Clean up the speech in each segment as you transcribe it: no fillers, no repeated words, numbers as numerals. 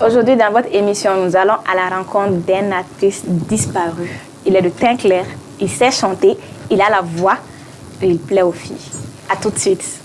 Aujourd'hui, dans votre émission, nous allons à la rencontre d'un artiste disparu. Il est de teint clair, il sait chanter, il a la voix et il plaît aux filles. À tout de suite.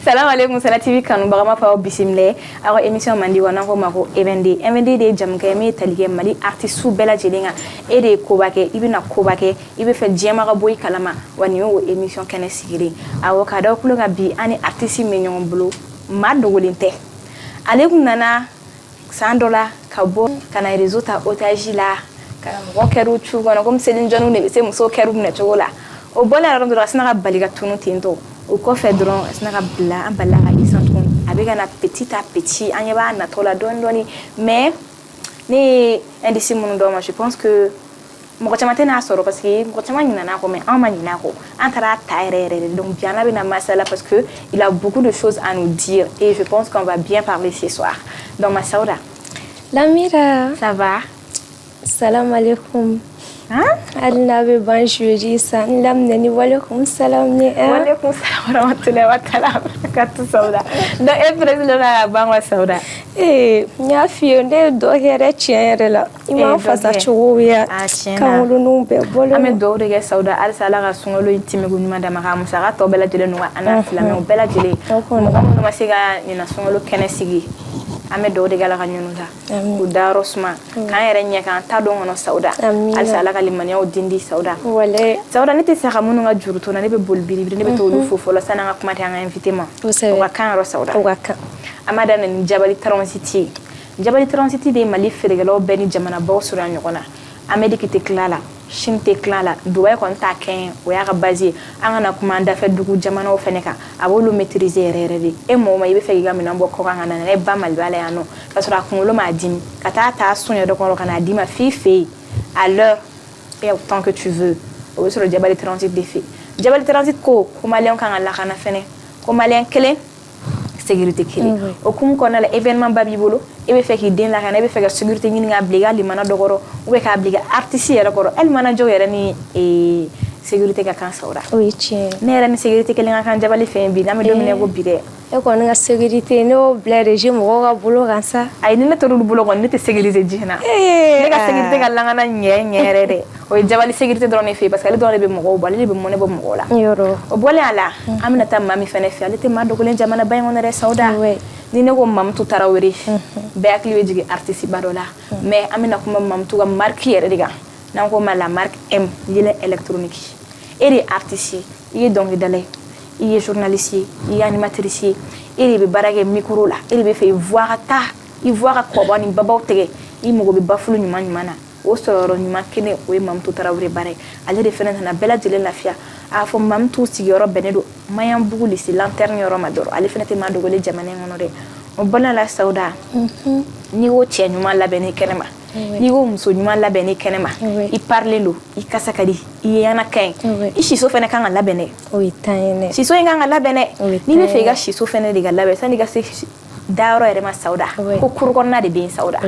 Salam alaikum Sana TV kanu bagama fa bisimle awo émission mandi wana ko mako MND de jamke mi talige mali artiste su bela jelinga e de kobake ibina kobake ibe fe jema ga boy kalama wani o émission kene sigiri awo ka da kulo ga bi ani artiste mi nyon blo madogolinte alaikum nana $100 ka bo kana résultat otaji la kana mo keru chu gona comme Céline Dion ne se muso keru ne chola o bola ran do rasna ga baliga tunu tinto au coffre dron snaka bla en bala ga isantron avec un petit à petit anyaba na tola doni mais ni indisi mon do je pense que mo ko chamate na soro parce que mo ko chamani na ko mais en mani na ko antara tairere donc bien là na masala parce que il a beaucoup de choses à nous dire et je pense qu'on va bien parler ce soir donc ma saoura Lamira ça va salam alaikum hein alna be ban jeudi san lam ne ni walaikum salam ni wa alaikum salam wa rahmatullahi wa barakatuh sauda donc e président la ban wa sauda nya fi nde do here chiere la ima fasa chuwo ya kan wulu be bolo ame do de ge sauda al sala ga sungolo intime go nyuma da maka musaka to bela jele no ana filame o bela jele mo no masiga ni na sungolo kenesigi ame do de gala ga nyunuta ku daro sma kan yere nya kan ta do ngono sauda al sala ga limanya o dindi sauda wala sauda nite saka munu nga juruto na ne be bolbiri ne be to lu fofo la sana nga kuma ta nga invitema o ga kan ro sauda o ga kan amada na Jabali Transiti de Mali Federal Beni Jamana Bosura Nyona Amedi kite klala shinte klala duwa ko ta ken o ya ga basé angana commanda fe dugu jamana o feneka abolu maîtriser rerede e mo ma ibe fe ga mina mbo ko ngana na e ba mal bala ya no kasura kunlo ma dim kata ta sunya do ko kana dima fife à l'heure et autant que tu veux o sur le Jabali Transit de fait Jabali Transit ko malien kan la kana fene ko malien kele sécurité kili o kum ko na événement babi bolo e be feki den la kana e be feki sécurité ni nga obliga li mana dogoro o be ka obliga artiste yere ko el mana jo yere ni e sécurité ka kan sawra oui tiens ne yere ni sécurité kili nga kan Jabali fe bi na me domine go bide e ko nga sécurité no bla régime ko ga bolo kan sa ay ni na to bolo ko ni te sécurité jina ne ka sécurité ka la ngana nyere de o Jabali sécurité drone fe parce que le drone be mo bo le be mo ne bo mo la yoro o bole ala amina ta mami fene fe ale te ma dogolen jamana bay ngone sauda ni ne ko mamtu tarawiri be akliwe jigi artiste badola mais amina kuma mamtu ga marque yere diga nan ko mala marque M yele électronique et les artistes yi donc dalé yi journaliste yi animatrice yi be barage micro la il be fait voir ta i voir ko bani babaw tege i mo be bafulu nyuma nyumana o soro nyuma kene o mamtu tarawiri bare ale de fenêtre na bela jele lafia a fo mamtu sigoro benedo mayam buguli si lanterne yoro madoro ale fenêtre ma dogole jamane ngono de o bona la sauda ni wo che nyuma la bene kenema ni wo muso nyuma la bene kenema i parler lo i kasakadi i yana kan i shiso fene kan la bene o itane shiso nga la bene ni be fega shiso fene diga la bene sani ga se daaro ere ma sauda ko kurgonna de bin sauda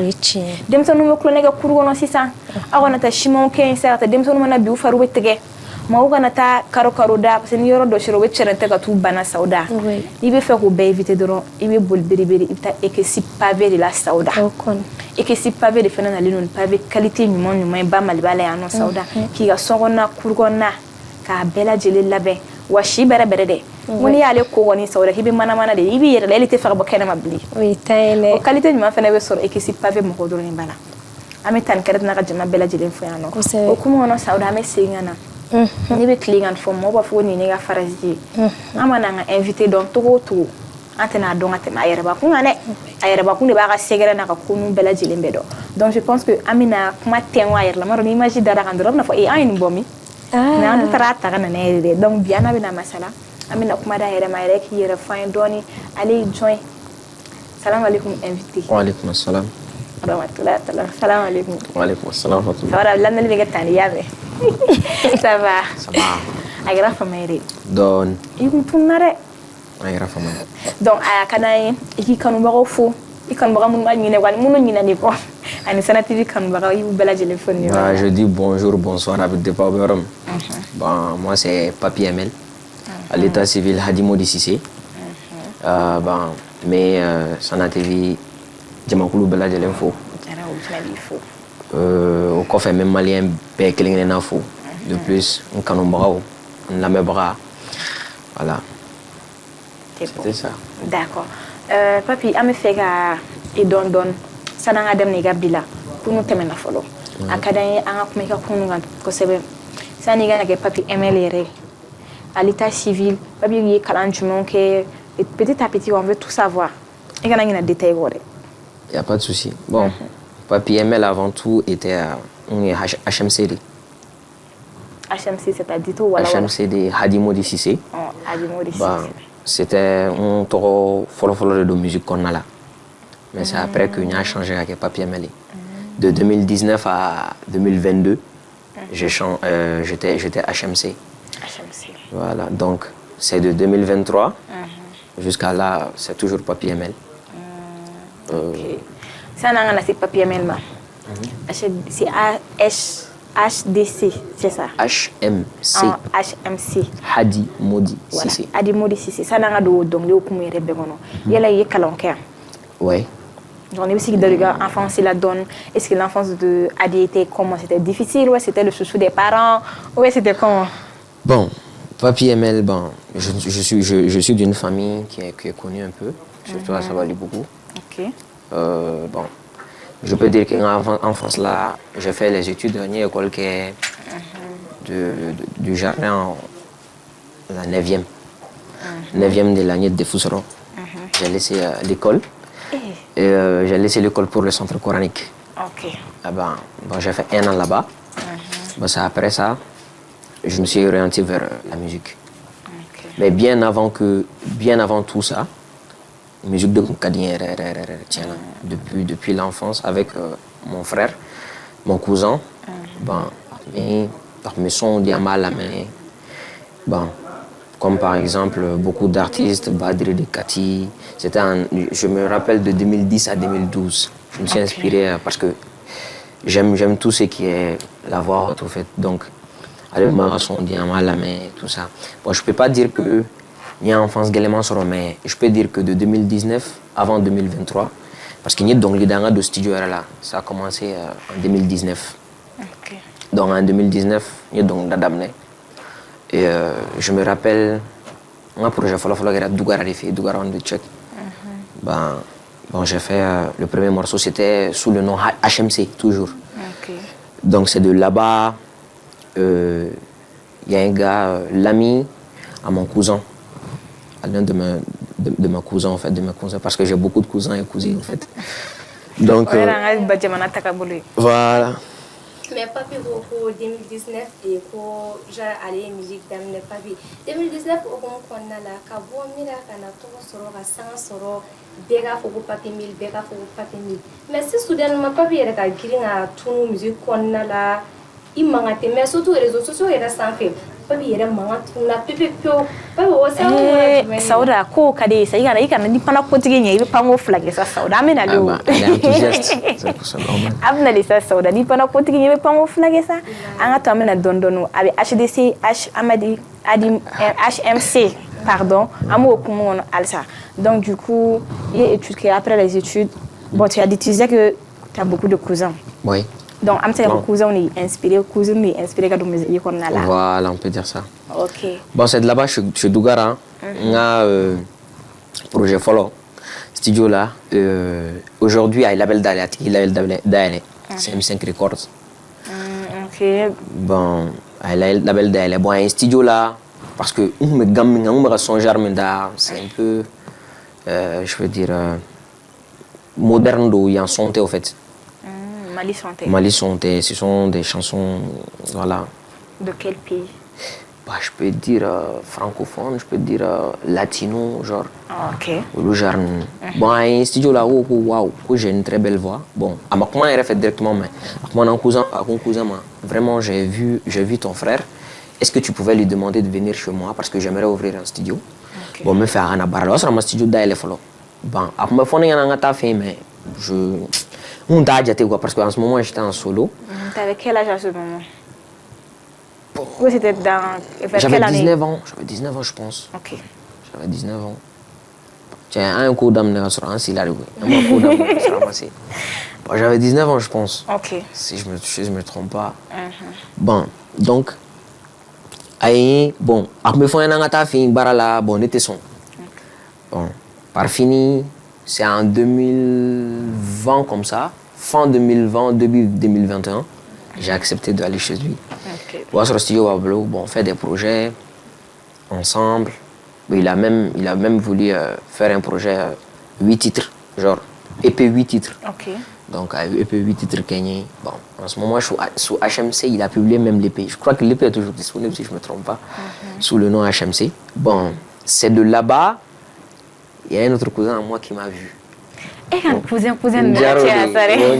demsonu mo klone ga kurgono sisan agona ta shimon ken sa ta demsonu mana biu faru betege mawga na ta karo da parce que ni yoro do shiro be cherente ga tu bana sauda ibe fe ko be éviter dron ibe bol beri ita eke si pavé de la sauda eke si pavé de fena na linon pavé qualité nyuma ba mal bala ya no sauda ki ga songona kurgonna ka bela jele labe wa shi bere de woni yale ko woni sauda hibe mana de ibi yere lele te fa bo kene mabli oui tayne o qualité nyuma fena be soro eke si pavé mo ko dron ni bala ametan keret na ga jama bela jele fo ya no o kuma no sauda me singana ni be clean for mo ba fo ni ga faraji amana nga invité donc to antena donc atema ayerba ku ngane ayerba ku ne ba ga segere na ka kunu bela jilembe do donc je pense que amina kuma tenwa ayer la maro ni image dara kan do na fo e ayin bomi na ando trata kana ne de donc bien na bina masala amina kuma da yere ma yere ki yere fin doni ali join salam alaikum invité wa alaikum assalam rahmatullah salam alaikum wa alaikum assalam wala lan le ga tani yabe ça va agra famere don ikum tunare agra famere donc aya kana iki kanu bago fo ikan baga mun ngine wan mun ngina ni ko Ani Sana TV kanubagaw y'u bɛɛ lajɛlen fo ni yɔrɔ la. Je dis bonjour, bonsoir avec des problèmes. Bon, moi c'est Papi Emel, à l'état civil Hadimodi Cissé. Bon, mais Sana TV, Jamakulu bɛɛ lajɛlen fo. Jara o fana b'i fo. O kɔfɛ même malien bɛɛ kelen-kelenna fo. De plus, n kanubagaw, n lamɛnbaga, voilà. C'était ça. D'accord. Papi, an bɛ fɛ ka i dɔn dɔɔni san'an ka daminɛ i ka bi la kunu tɛmɛna fɔlɔ. A ka d'an ye an ka kuma i ka kunu kan kosɛbɛ. Sani i ka na kɛ Papi Emel yɛrɛ à l'état civil, Papi ye kalan jumɛnw kɛ petit à petit on veut tout savoir. I kana ɲinɛ détail kɔ dɛ. Il n'y a pas de souci. Bon, Papi Emel avant tout était HMCD. HMC, c'est-à-dire tout voilà. HMCD Hadimodi Cissé. Hadimodi Cissé. C'était un toro follow de musique qu'on a là. Mais c'est après que nous avons changé avec Papi Emel. De 2019 à 2022, j'étais HMC. HMC. Voilà, donc c'est de 2023 jusqu'à là, c'est toujours Papi Emel. Ok. Ça n'a rien à Papi Emel. C'est HDC, c'est ça? HMC. HMC. Hadimodi Cissé. Hadimodi Cissé. Ça n'a rien de donc au premier rébellion. Il y a là il calonquer. Ouais. Donc les musiques de l'enfance enfance la donne. Est-ce que l'enfance de Hadi était comment? C'était difficile ou c'était le chouchou des parents? Ou c'était comment? Bon, Papi Emel, bon, je suis d'une famille qui est connue un peu. Surtout à Sabali beaucoup. Ok. Bon. Je peux dire qu'en France, là, j'ai fait les études de dernière école qui est du jardin, la 9e. 9e de l'année de Fousseron. J'ai laissé l'école. Et j'ai laissé l'école pour le centre coranique. Ok. Ah ben, j'ai fait 1 an là-bas. C'est après ça, je me suis orienté vers la musique. Okay. Mais bien avant tout ça, musique de Kadien, depuis l'enfance avec mon frère, mon cousin. Parmi son diamant la main. Bon, comme par exemple beaucoup d'artistes, Badri de Kati. Je me rappelle de 2010 à 2012. Je me suis inspiré parce que j'aime tout ce qui est la voix tout fait. Donc, avec son diamant la main, tout ça. Bon, je peux pas dire que il y a enfance également sur mais je peux dire que de 2019 avant 2023 parce qu'il y a donc les derniers de studio là ça a commencé en 2019. Okay. Donc en 2019 il y a donc d'adamné et je me rappelle un projet follow Dougara de Tchèque. Bon j'ai fait le premier morceau c'était sous le nom HMC toujours. Okay. Donc c'est de là-bas il y a un gars l'ami à mon cousin. L'un de mes cousins en fait, de mes cousins parce que j'ai beaucoup de cousins et cousines en fait. Donc voilà. Mais Papi pour 2019 et pour j'ai allé musique d'amener Papi 2019 au qu'on a là ka bo mira kana to soro ka sang soro bega fo Papi Mil bega fo Papi Mil mais si soudainement Papi era ka giringa tunu musique qu'on a là il mangate mais surtout les réseaux sociaux era sans fait Papi era mangate na pepe Papi o Sauda ko kade sai kana ikana ni pana ko tige nye ibe pango flag sa Sauda amena lo enthousiaste c'est pour ça normal amena li sa Sauda ni pana ko tige nye ibe pango flag sa anga to amena dondono avec HDC HMC pardon amo okumo alsa donc du coup il études après les études bon tu disais que tu as beaucoup de cousins. Oui. Donc, am cousin inspiré de musique qu'on a là. Voilà, on peut dire ça. Ok. Bon, c'est de là-bas chez Dougara. On a projet follow studio là. Aujourd'hui, il label d'Aile. C'est M5 Records. Ok. Bon, il label d'Aile. Bon, un studio là parce que on me songe c'est un peu, je veux dire, moderne où il y a un son au fait. Mali Santé, ce sont des chansons, voilà. De quel pays? Je peux dire francophone, je peux dire latino, genre. Ok. Le genre. Bon, un studio là, waouh, j'ai une très belle voix. Bon, à ma comment elle fait directement, mais à mon cousin, vraiment, j'ai vu ton frère. Est-ce que tu pouvais lui demander de venir chez moi parce que j'aimerais ouvrir un studio? Okay. Bon, me faire un barrage, c'est un studio d'ailleurs follow. Bon, à ma fond, il y a un tas fait, mais On t'a déjà quoi, parce qu'en ce moment, j'étais en solo. T'avais quel âge à ce moment? Ou c'était vers J'avais quelle année? 19 ans. J'avais 19 ans, je pense. Ok. J'avais 19 ans. Tiens, un coup d'âme sur un s'il arrive. Un coup d'âme sur ramassé. Bon, j'avais 19 ans, je pense. Ok. Si je me trompe pas. Bon, donc, bon, après, il un an, fin, barala, bon, on était son. Bon, par fini, c'est en 2020 comme ça, fin 2020, début 2021, j'ai accepté d'aller chez lui. Ok. On va sur le studio Wablo, bon, on fait des projets ensemble. Il a même voulu faire un projet 8 titres, genre EP 8 titres. Ok. Donc, EP 8 titres kenyans. Bon, en ce moment, je suis sous HMC, il a publié même l'EP. Je crois que l'EP est toujours disponible, si je ne me trompe pas, sous le nom HMC. Bon, c'est de là-bas, il y a un autre cousin à moi qui m'a vu. Et un cousin de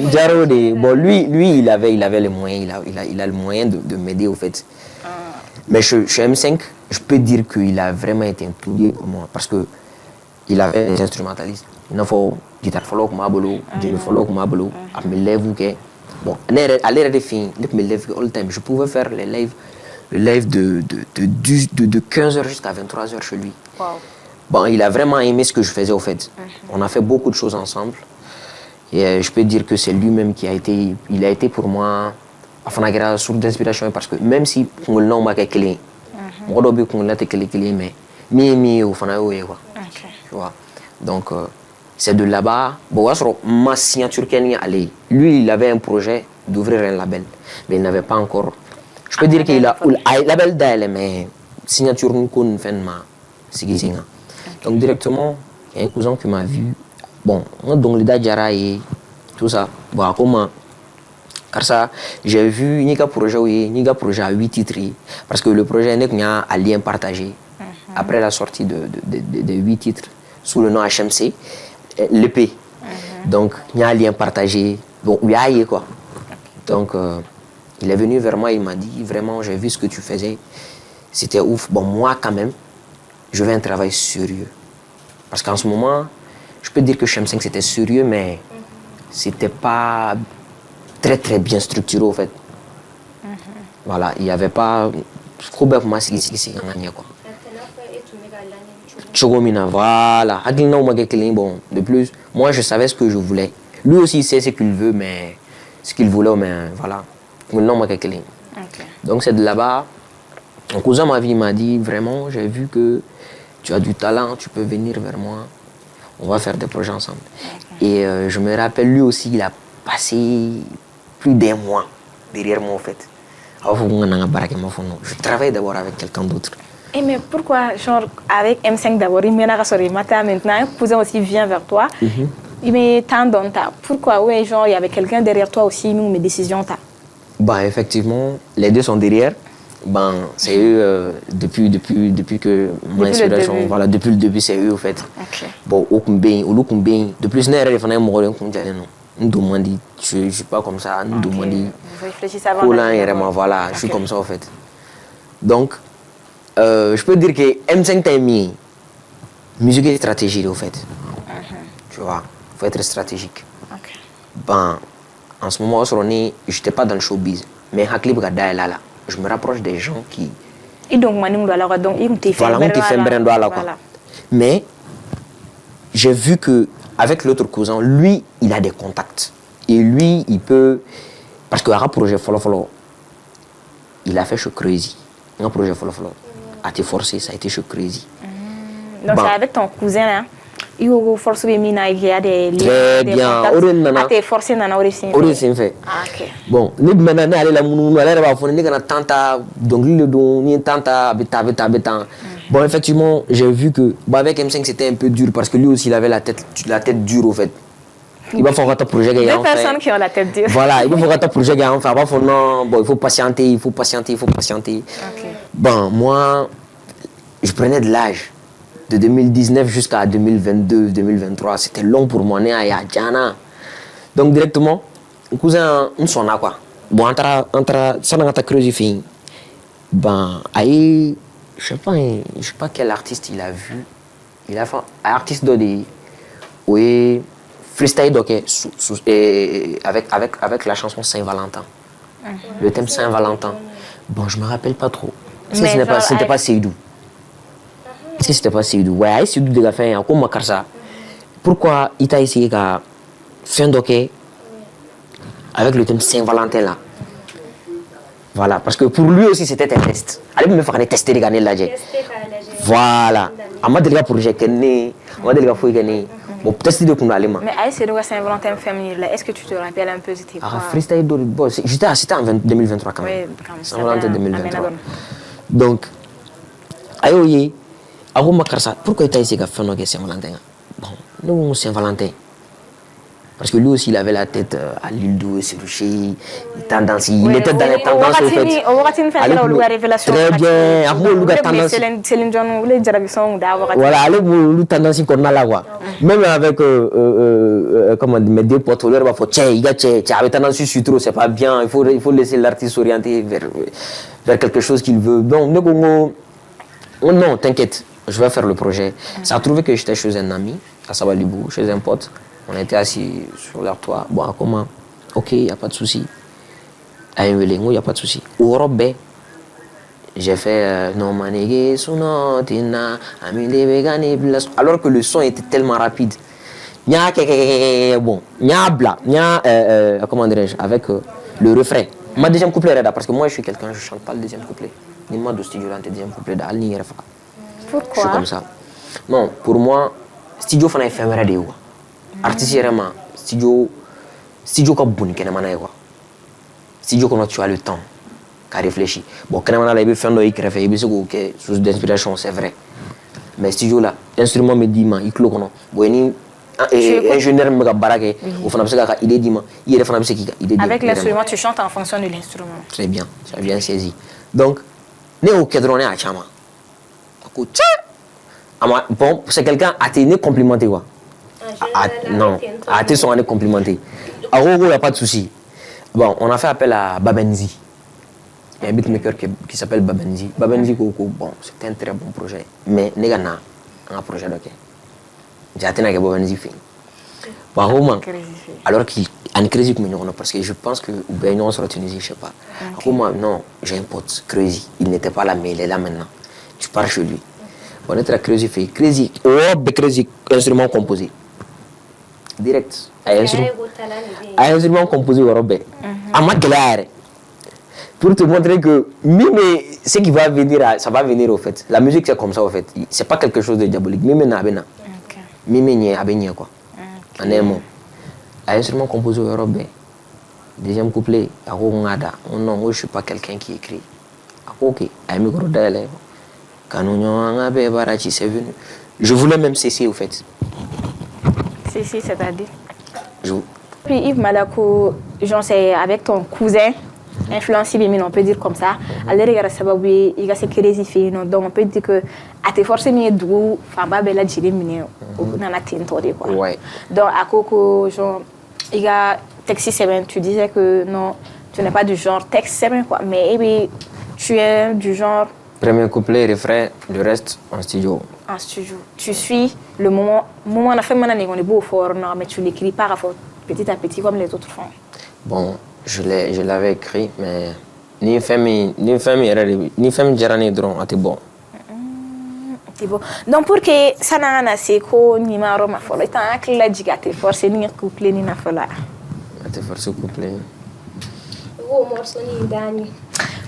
Njarode. Bon, lui, il avait les moyens, il a le moyen de m'aider, au fait. Mais chez M5, je peux dire qu'il a vraiment été un pilier pour moi, parce que il avait des instrumentalistes. Il en faut guitare follow comme abolo, djembe follow comme abolo, à me lève ou que bon, à l'ère des filles, je me lève all the time. Je pouvais faire les lives de 15h jusqu'à 23h chez lui. Wow. Bon, il a vraiment aimé ce que je faisais, au fait. On a fait beaucoup de choses ensemble. Et je peux dire que c'est lui-même qui a été pour moi une source d'inspiration, parce que même si on l'a pas calculé, on doit bien qu'on l'a calculé, mais mi au fanayo quoi. Tu vois. Donc c'est de là-bas. Bon, ma signature Kenya allait. Lui, il avait un projet d'ouvrir un label, mais il n'avait pas encore. Je peux dire qu'il a un label d'elle, mais signature nous connaît ma sigisinga. Donc directement, il y a un cousin qui m'a vu. Bon, donc les Dajara et tout ça. Bon, comment? Car ça, j'ai vu Nika projet à 8 titres. Parce que le projet n'est un lien partagé. Après la sortie de 8 titres sous le nom HMC, l'EP. Donc, il y a un lien partagé. Bon, il y a quoi. Donc, il est venu vers moi, il m'a dit, vraiment, j'ai vu ce que tu faisais. C'était ouf. Bon, moi, quand même, je veux un travail sérieux. Parce qu'en ce moment, je peux dire que HM5, c'était sérieux, mais c'était pas très, très bien structuré, au fait. Voilà, il n'y avait pas... Chogomina, voilà. Bon, de plus, moi, je savais ce que je voulais. Lui aussi, il sait ce qu'il veut, mais ce qu'il voulait, mais voilà. Donc, c'est de là-bas. Mon cousin m'a dit, vraiment, j'ai vu que tu as du talent, tu peux venir vers moi. On va faire des projets ensemble. Et je me rappelle, lui aussi, il a passé plus d'1 mois derrière moi, en fait. Je travaille d'abord avec quelqu'un d'autre. Et mais pourquoi, genre, avec M5 d'abord, il maintenant, un cousin aussi vient vers toi, il met tant dans ta. Pourquoi, ouais, genre, il y avait quelqu'un derrière toi aussi, nous, mes décisions, t'as. Bah, effectivement, les deux sont derrière. Ben, c'est eux, depuis que mon inspiration, voilà, depuis le début, c'est eux, au fait. Okay. Bon, de plus, nous demandons, je ne suis pas comme ça, nous demandons, voilà, je suis comme ça, en fait. Donc, je peux dire que M5 t'a mis musique et stratégie, en fait. Tu vois, il faut être stratégique. Okay. Ben, en ce moment, je n'étais pas dans le showbiz, mais je me rapproche des gens qui... Et donc, voilà. Mais, j'ai vu qu'avec l'autre cousin, lui, il a des contacts. Et lui, il peut... Parce que un projet follow, il a fait chez Crazy. Un projet follow a été forcé, ça a été chez Crazy. Donc, c'est avec ton cousin, là. Il force il y a des très bien. T'es forcé dans fait. Ah, ok. Bon, ni maintenant aller la munu, aller va faire ni kana tanta donc le don ni tanta beta. Bon, effectivement, j'ai vu que avec M5 c'était un peu dur parce que lui aussi il avait la tête dure, au fait. Il va faire un projet qui personnes qui ont la tête dure. Voilà, il va faire un projet qui enfin pas non, bon, il faut patienter. Okay. Bon, moi je prenais de l'âge. De 2019 jusqu'à 2022-2023, c'était long pour moi, à Djana. Donc directement, un cousin, on s'en a quoi. Bon, entre ça n'a pas creusé. Ben, je sais pas quel artiste il a vu. Il a fait un artiste de oui, freestyle donc avec la chanson Saint-Valentin. Le thème Saint-Valentin. Bon, je me rappelle pas trop. Si ce n'était pas Seydou. Si c'était pas Seydou. Ouais, Seydou de la fin, comment ça? Pourquoi il t'a essayé de faire un avec le thème Saint-Valentin là? Voilà, parce que pour lui aussi c'était un test. Allez me faire tester les gars là. Voilà. Amma delega projet kenné, amma delega foi kenné. Bon tester de kuna alema. Mais c'est le Saint-Valentin féminin là. Est-ce que tu te rappelles un peu c'était quoi? Ah, freestyle bon, c'était en 2023 quand même. Oui, Saint-Valentin 2023. Donc ayoye, ako makarsa, pourquoi il t'a essayé de faire un Saint-Valentin? Bon, nous Saint-Valentin. Parce que lui aussi, il avait la tête à l'île d'eau, c'est touché, il était dans les tendances au fait. Très bien, voilà, allez vous tendance qu'on a là quoi. Même avec comment mes deux potes, il va faire il y a tendance sur trop, c'est pas bien, il faut laisser l'artiste s'orienter vers quelque chose qu'il veut. Donc non, t'inquiète, je vais faire le projet. Ça a trouvé que j'étais chez un ami à Sabalibou, chez un pote. On était assis sur leur toit. Bon, comment? Ok, il n'y a pas de souci. Il n'y a pas de souci. Au Europe, j'ai fait non manégué, sonotina, alors que le son était tellement rapide. Bon, comment dirais-je, avec le refrain. Ma deuxième couplet est là, parce que moi je suis quelqu'un, je ne chante pas le deuxième couplet. Ni moi de studio, le deuxième couplet d'Al ni Refa. Pourquoi? Je suis comme ça. Non, pour moi, studio fana éphémère de quoi. Artiste vraiment studio ka bon kenema na quoi. Studio quand tu as le temps qu'à réfléchir. Bon kenema na il peut faire no écrire il peut se ko source d'inspiration c'est vrai. Mais studio là instrument me dit man il clo kono. Bon ni ingénieur me ga barake au fana se ka idée dit man il fana se ki idée. Avec l'instrument tu chantes en fonction de l'instrument. Très bien, tu as bien saisi. Donc né au cadronné à chama. Bon, c'est quelqu'un à te complimenter quoi. Non, à tes sont complimentés. À Rogo, il n'y a pas de souci. Bon, on a fait appel à Babenzi. Il y a un beatmaker qui s'appelle Babenzi. Babenzi, bon, c'était un très bon projet. Mais il y a un projet de j'ai atteint que Babenzi fait. Bon, alors qu'il a une crazy comme nous, parce que je pense que nous sur la Tunisie, je ne sais pas. Non, j'ai un pote, Crazy. Il n'était pas là, mais il est là maintenant. Tu pars chez lui. On est très Crazy fait. Crazy, Crazy, instrument composé. Direct. Instrument composé au Europe. À ma galère. Pour te montrer que même ce qui va venir, ça va venir au fait. La musique c'est comme ça au fait. C'est pas quelque chose de diabolique. Même n'abena. Même n'y abenia quoi. En un mot. Instrument composé au Europe. Deuxième couplet. Non, je suis pas quelqu'un qui écrit. Ok. Je voulais même cesser au fait. C'est-à-dire Puis Yves Malako, genre c'est avec ton cousin, influencé, on peut dire comme ça. Alors il y a sababu, il y a ces crazy filles, donc on peut dire que à te forcer mieux d'où, enfin bah belle agir mieux, on a tenté quoi. Ouais. Donc à Coco, genre il y a texte c'est tu disais que non, tu n'es pas du genre texte c'est quoi, mais tu es du genre. Premier couplet, refrain, le reste en studio. En studio. Tu suis le moment on a fait maintenant on est beau fort, non, mais tu l'écris par rapport petit à petit comme les autres font. Bon, je l'avais écrit, mais ni famille Jarani Dron, c'était bon. C'est bon. Donc pour que ça n'a c'est quoi ni maro ma folle, tant que la digate force ni couplet ni na folle. C'était force couplet. Oh morceau ni dani.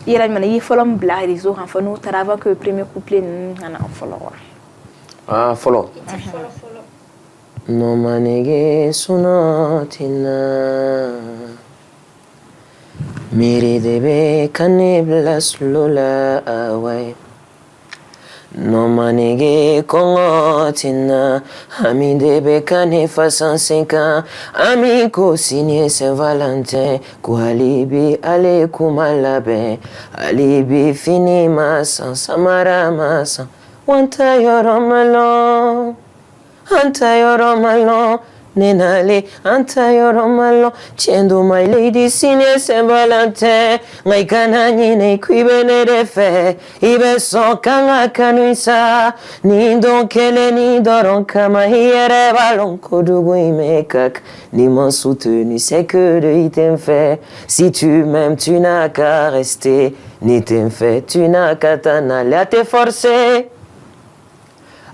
Il y a une follow blague des autres enfants nous avant que le premier couplet n'a en follow. Ah follow. No manege sunotina Miri debe kanibla slula away No manege kongotina Ami debe kanifa 105 ans Ami ko signé Saint-Valentin Ko alibi ale kumalabe Alibi fini masan Samara masan Wanta yoro malon Anta yoro malon Nenale, antayoro malo, tiendo my lady senior Saint Valentin. Ngai kanani ne kuibene de fe, ibe son kanga kanuisa. Ni don kele ni doron kama hiere balon kodugu imekak. Ni m'ont soutenu, c'est que de item fait. Si tu m'aimes, tu n'as qu'à rester. Ni t'aimes fait, tu n'as qu'à t'en aller à te forcer.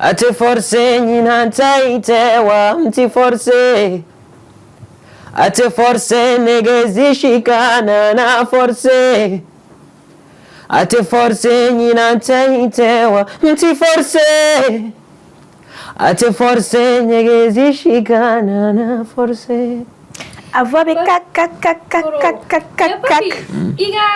A te forcer, nina taite wa mti forcer. A te forcer, negezi shikana na forcer. A te forcer, nina taite wa mti forcer. A te forcer, negezi shikana na forcer. A voix be kak kak kak kak kak kak kak kak. Iga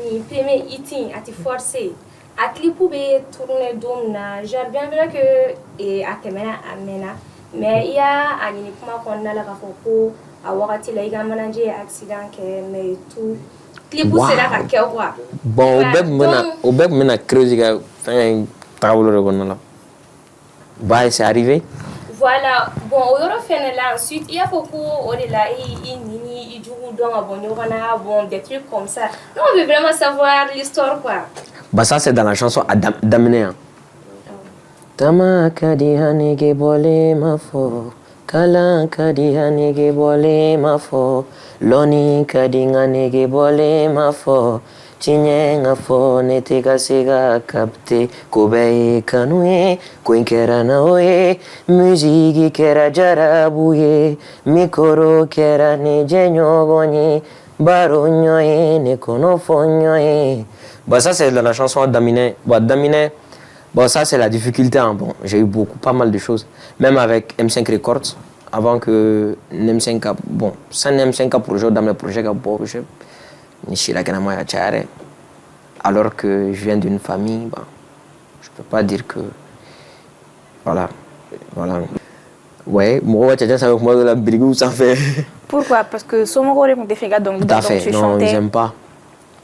ni premier eating à te forcer. A clip be tourner dom na genre bien vrai que a temena amena mais il y a ani kuma konna la kafoko a wakati la iga manager accident que mais tout clip c'est là ka ke quoi Bon, au bec mena creuse ga fin tawlo re konna la. Bah, c'est arrivé. voilà bon au yoro fene là ensuite il y a beaucoup au de là i joue dans un bon yorana bon des trucs comme ça non on veut vraiment savoir l'histoire quoi. Bah ça c'est dans la chanson Damné. Tama kadi hanige bole mafo, kala kadi hanige bole mafo, loni kadi hanige bole mafo, tinye ngafo nete kasega kapte, kobe kanue, kwenkera na oe, muziki kera jarabuye, mikoro kera nije nyogoni, baronyoe ne konofonyoe. Bah ça c'est la chanson Daminé. Bah Daminé, bon ça c'est la difficulté. Hein. Bon, j'ai eu pas mal de choses. Même avec M5 Records, avant que M5 bon, sans M5 projet dans le projet bon, je suis là alors que je viens d'une famille, bah, je peux pas dire que voilà. Ouais, moi tu as avec moi de la brigou ça fait. Pourquoi? Parce que Somoro on te fait donc tout à fait. Non, j'aime pas.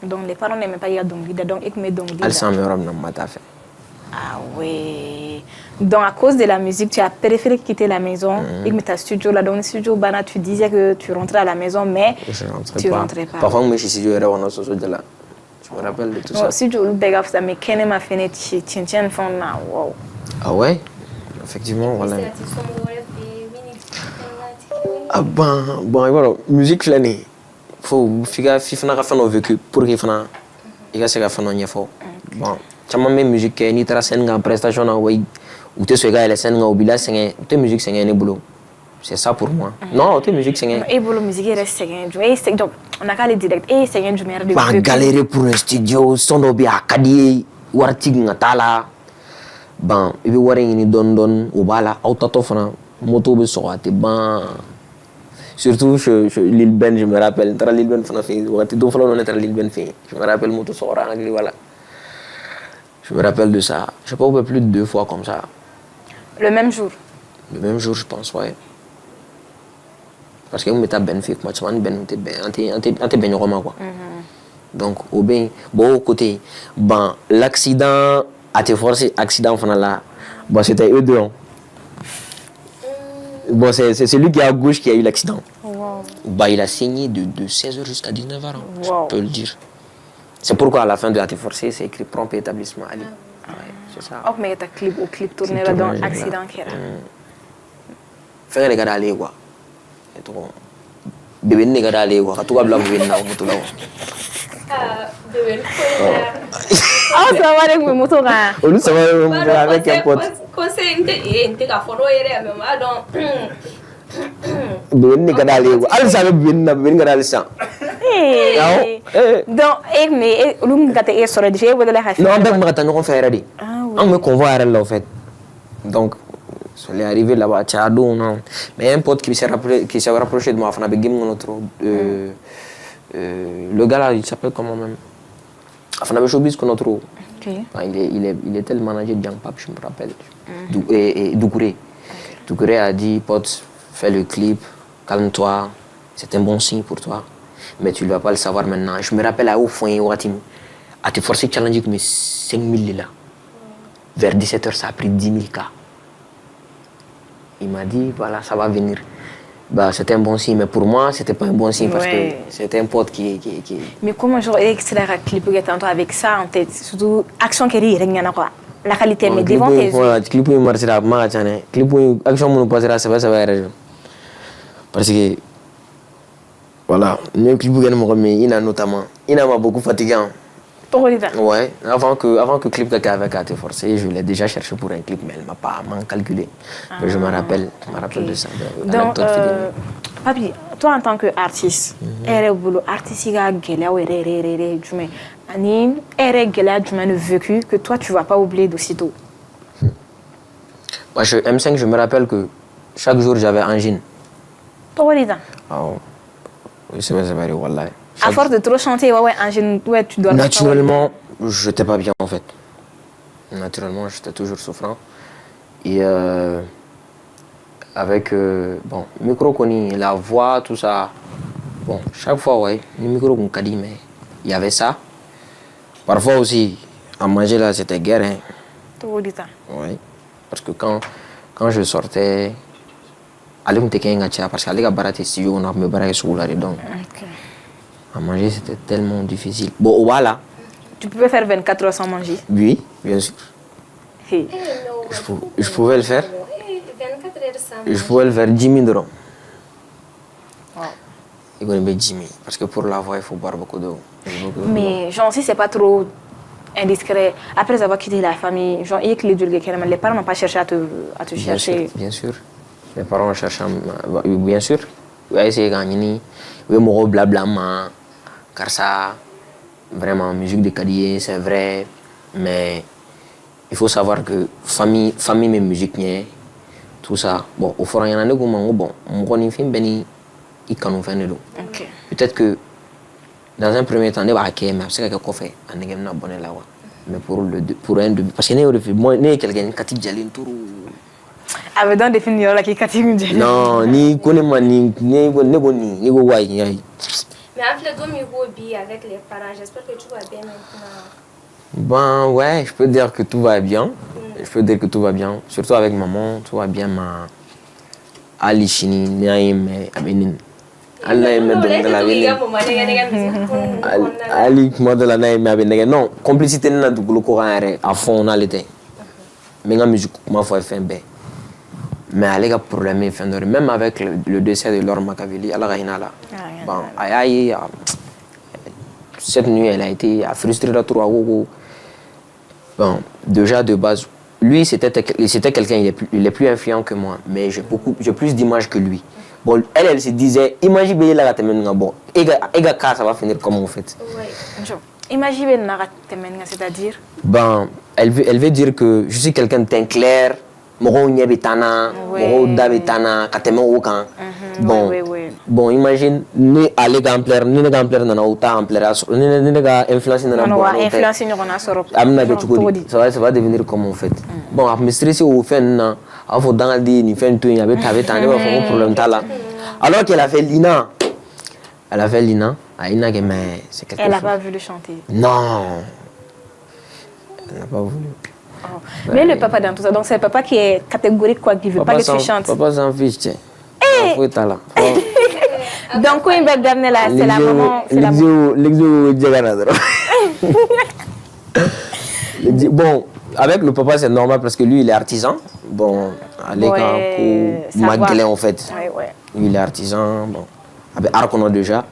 Donc les parents n'aiment pas y donc ik me donc fait. Ah ouais. Donc à cause de la musique, tu as préféré quitter la maison et mettre ta studio là dans le studio bana tu disais que tu rentrais à la maison mais tu rentrais pas. Parfois moi je suis studio là on a ce de là. Je me rappelle de tout ça. Studio le big ça mais Kenem a fait tien fond là. Wow. Ah ouais. Effectivement voilà. Ah bon voilà, musique flânée. Faut figa fifana ka fana vécu pour que fana iga se ka fana nyefo bon chama me musique ni tra sen nga prestation na way ou te so ga ele sen nga obila sen te musique sen ne boulot c'est ça pour moi non te musique sen et boulot musique reste sen donc on a qu'à le direct et sen du merde ba galérer pour un studio son obi akadi warti ngatala ban ibi waré ni don obala auto fana moto be so ate ban. Surtout Lil Ben, je me rappelle. Lil Ben Lil Ben fait. Je me rappelle moto sora voilà. Je me rappelle de ça. Je sais pas plus de 2 fois comme ça. Le même jour. Le même jour, je pense, ouais. Parce que on mettait Ben fait moi tu Ben ante ben roman quoi. Donc au ben bon côté ben l'accident a été forcé accident fana là. Bon c'était eux deux. Hein. Bon, c'est celui qui est à gauche qui a eu l'accident. Wow. Bah, il a saigné de 16h jusqu'à 19h. Hein, wow. Je peux le dire. C'est pourquoi à la fin de la forcée, c'est écrit prompt établissement Ali. Ouais, c'est ça. Oh, mais tu as au clip tourné là dans l'accident qui est là. Faire les gars d'aller quoi. Et trop. Bébé n'est pas d'aller quoi. Quand tu vas blanc, bébé n'a pas tout là. Ah, bébé, ah, ça va avec mes motos là. Au lieu ça va avec un pote. Conseil inte ka foro yere mais ma donc bébé n'est pas d'aller quoi. Allez ça bébé n'a pas d'aller ça. Donc mais lu ngata e soro di fe bodala ha. Non, ben ma tanu ko faire di. On me convoie là en fait. Donc on est arrivé là-bas à Tchadou non. Mais un pote qui s'est rapproché de moi, on avait game notre le gars là, il s'appelle comment même? Enfin, on avait showbiz qu'on a trop. Okay. Il était le manager de Young Pap, je me rappelle. Et Doucouré. Doucouré a dit, pote, fais le clip, calme-toi, c'est un bon signe pour toi. Mais tu ne vas pas le savoir maintenant. Je me rappelle à au fond, à te forcer challenge avec mes 5000 là. Vers 17h, ça a pris 10 000 cas. Il m'a dit, voilà, ça va venir. bah, c'était un bon signe. Mais pour moi, c'était pas un bon signe parce que c'était un pote qui... Mais comment genre, extraire un clip avec ça en tête, surtout action qui est rien quoi. La qualité, mais devant tes yeux. Voilà, clip où il marche là, clip où action mon passera, ça va parce que voilà, le clip où il a notamment, il m'a beaucoup fatigué. Ouais, avant que le clip avec a été forcé, je l'ai déjà cherché pour un clip, mais elle m'a pas calculé. Je me rappelle de ça. Donc, Papi, toi en tant qu'artiste, artiste il a vécu que toi tu vas pas oublier d'aussitôt. Moi, M5, je me rappelle que chaque jour j'avais angine. C'est vrai, wallah. À force de trop chanter, angine, tu dois. Naturellement, je n'étais pas bien en fait. Naturellement, j'étais toujours souffrant. Et avec bon, micro connu, la voix, tout ça. Bon, chaque fois, ouais, le micro qu'on dit, mais il y avait ça. Parfois aussi, à manger là, c'était guerre. Hein. Ouais. Parce que quand je sortais, allez me teker parce qu'aller à barater si on a me barater sur la donc. À manger, c'était tellement difficile. Bon, voilà. Tu pouvais faire 24 heures sans manger? Oui, bien sûr. Hey. Je pouvais le faire. Je pouvais le faire 10 000 euros. Il connaît 10 000. Parce que pour l'avoir, il faut boire beaucoup d'eau. Mais genre, si c'est pas trop indiscret, après avoir quitté la famille, genre, les parents n'ont pas cherché à te chercher. Bien sûr. Les parents ont cherché, bien sûr. Ils ont essayé de gagner. Ils ont blabla, car ça, vraiment, musique de Kadié, c'est vrai. Mais il faut savoir que famille mais musique, tout ça. Bon, au fur et à mesure, bon, mon film béni, il can faire de l'eau. Peut-être que dans un premier temps, il va acquérir, mais c'est quelque chose fait, on est bien abonné là. Mais pour un début, parce que moi, je suis quelqu'un qui a dit tout. Avec dans des films là qui catégorisent. Non, ni connais-moi ni ouais. Mais après le hobby avec les parents, j'espère que tout va bien maintenant. Ben ouais, je peux dire que tout va bien. Je peux dire que tout va bien. Surtout avec maman, tout va bien. Ali Chini, Niaïm, Abenin. Allah de la ville. Ali, moi de la Naïm, Abenin. Non, complicité n'a du glouko à fond, on a l'été. Mais la musique, ma foi, fait un bé. Mais elle a problème, même avec le décès de Laure Makaveli, elle a rien là. Bon, cette nuit, elle a été frustrée de trop. Bon, déjà de base, lui, c'était quelqu'un, il est plus influent que moi, mais j'ai plus d'images que lui. Bon, elle se disait, imagine bien la gatemena, bon, et ça va finir comment en fait. Imagine bien la gatemena, c'est-à-dire? Ben, elle veut dire que je suis quelqu'un de teint clair. Moro nyebitana, moro dabitana, kateme oukan. Bon, imagine, ni aller gampler, ni gampler nana outa amplera, ni ga influence nana bon. Influence nana soro. Amna ga tukodi. Ça va devenir comme en fait. Bon, après stressé au fin na, avant dans di ni fin tout, il y avait tane ba fond problème ta là. Alors qu'elle a fait Lina. Aina que mais c'est quelque chose. Elle a pas voulu chanter. Non. Elle n'a pas voulu. Oh. Mais le papa dans tout ça, donc c'est le papa qui est catégorique, quoi, qui ne veut pas que tu chantes. Papa s'en fiche, tiens. Donc, quand il va gagner là, c'est la maman. Bon, avec le papa, c'est normal parce que lui, il est artisan. Bon, allez, quand Maguelé, en fait. Lui, il est artisan. Bon, avec Arcono déjà.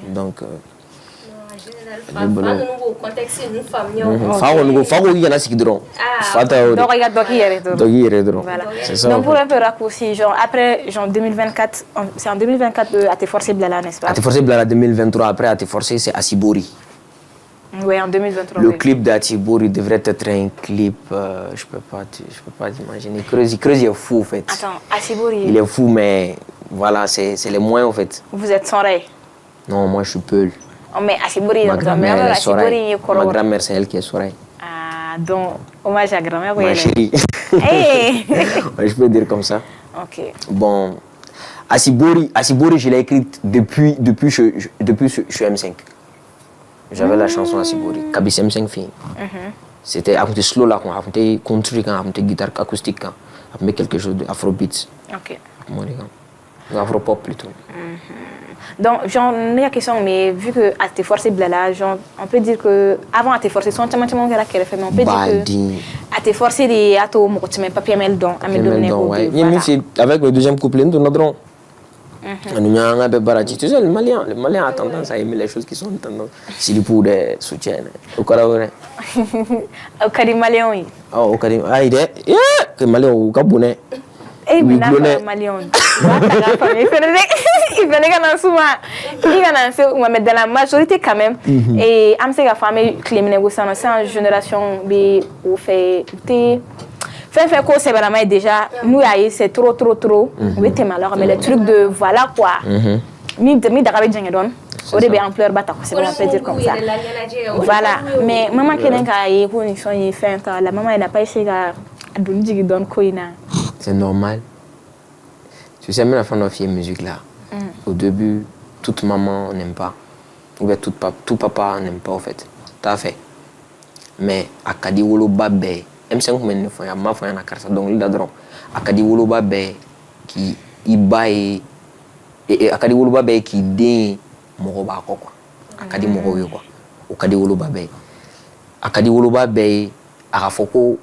Donc. Donc pour un peu raccourci, genre après genre 2024, c'est en 2024 à te forcer Blala, n'est-ce pas? À te forcer Blala 2023, après à te forcer c'est Asibori. Oui, en 2023. Le clip d'Asibori devrait être un clip, je peux pas imaginer. Creuzy est fou en fait. Attends, Asibori. Il est fou mais voilà, c'est les moyens en fait. Vous êtes sans rêve? Non, moi je suis Peul. Oh, mais Asibori, ma grand-mère c'est elle qui est Soreille. Ah, donc hommage à grand-mère. Ma chérie. Hey. Ouais, je peux dire comme ça. Ok. Bon, Asibori, je l'ai écrite depuis je suis M5. J'avais la chanson Asibori, Kabis M5 fille. C'était un peu slow là, un peu country, un peu guitare acoustique, un peu quelque chose d'afrobeat. Ok. Afro-pop plutôt. Donc, genre, la question, mais vu que à t'es forcé blala, genre, on peut dire que avant à t'es forcé, son chama chama qu'elle a fait, mais on peut dire que à t'es forcé des atos, mon côté, mais papier mel don, à mel don, avec le deuxième couplet, nous n'adrons. Nous avons un peu barrage. Tu sais, le Malien a tendance à aimer les choses qui sont tendance. Si le pour des soutiens, au Caravane. Au Carim Malien, oui. Au Carim, ah, il est, que Malien au Cabounet. Eh, mais là, Malien. Il venait quand on souvent, mais dans la majorité quand même. Et am se la famille clé négociant, c'est une génération bi ou fait fait quoi c'est vraiment déjà nous c'est trop oui t'es malheureux mais les trucs de voilà quoi mi d'arriver j'ai don au début ampleur bata c'est on peut dire comme ça voilà mais maman qui n'est qu'à y pour une son y fait la maman elle n'a pas essayé à donner du don koina c'est normal tu sais même la fin de la musique là au début toute maman n'aime pas ou bien tout papa n'aime pas en fait t'as fait mais à kadi wolo babé M5 men fo ya ma fo ya na karsa donc li da dron akadi wolo babé qui ibaye et akadi wolo babé qui den mo ba ko quoi akadi mo ko yo quoi o kadi wolo babé akadi wolo babé aka foko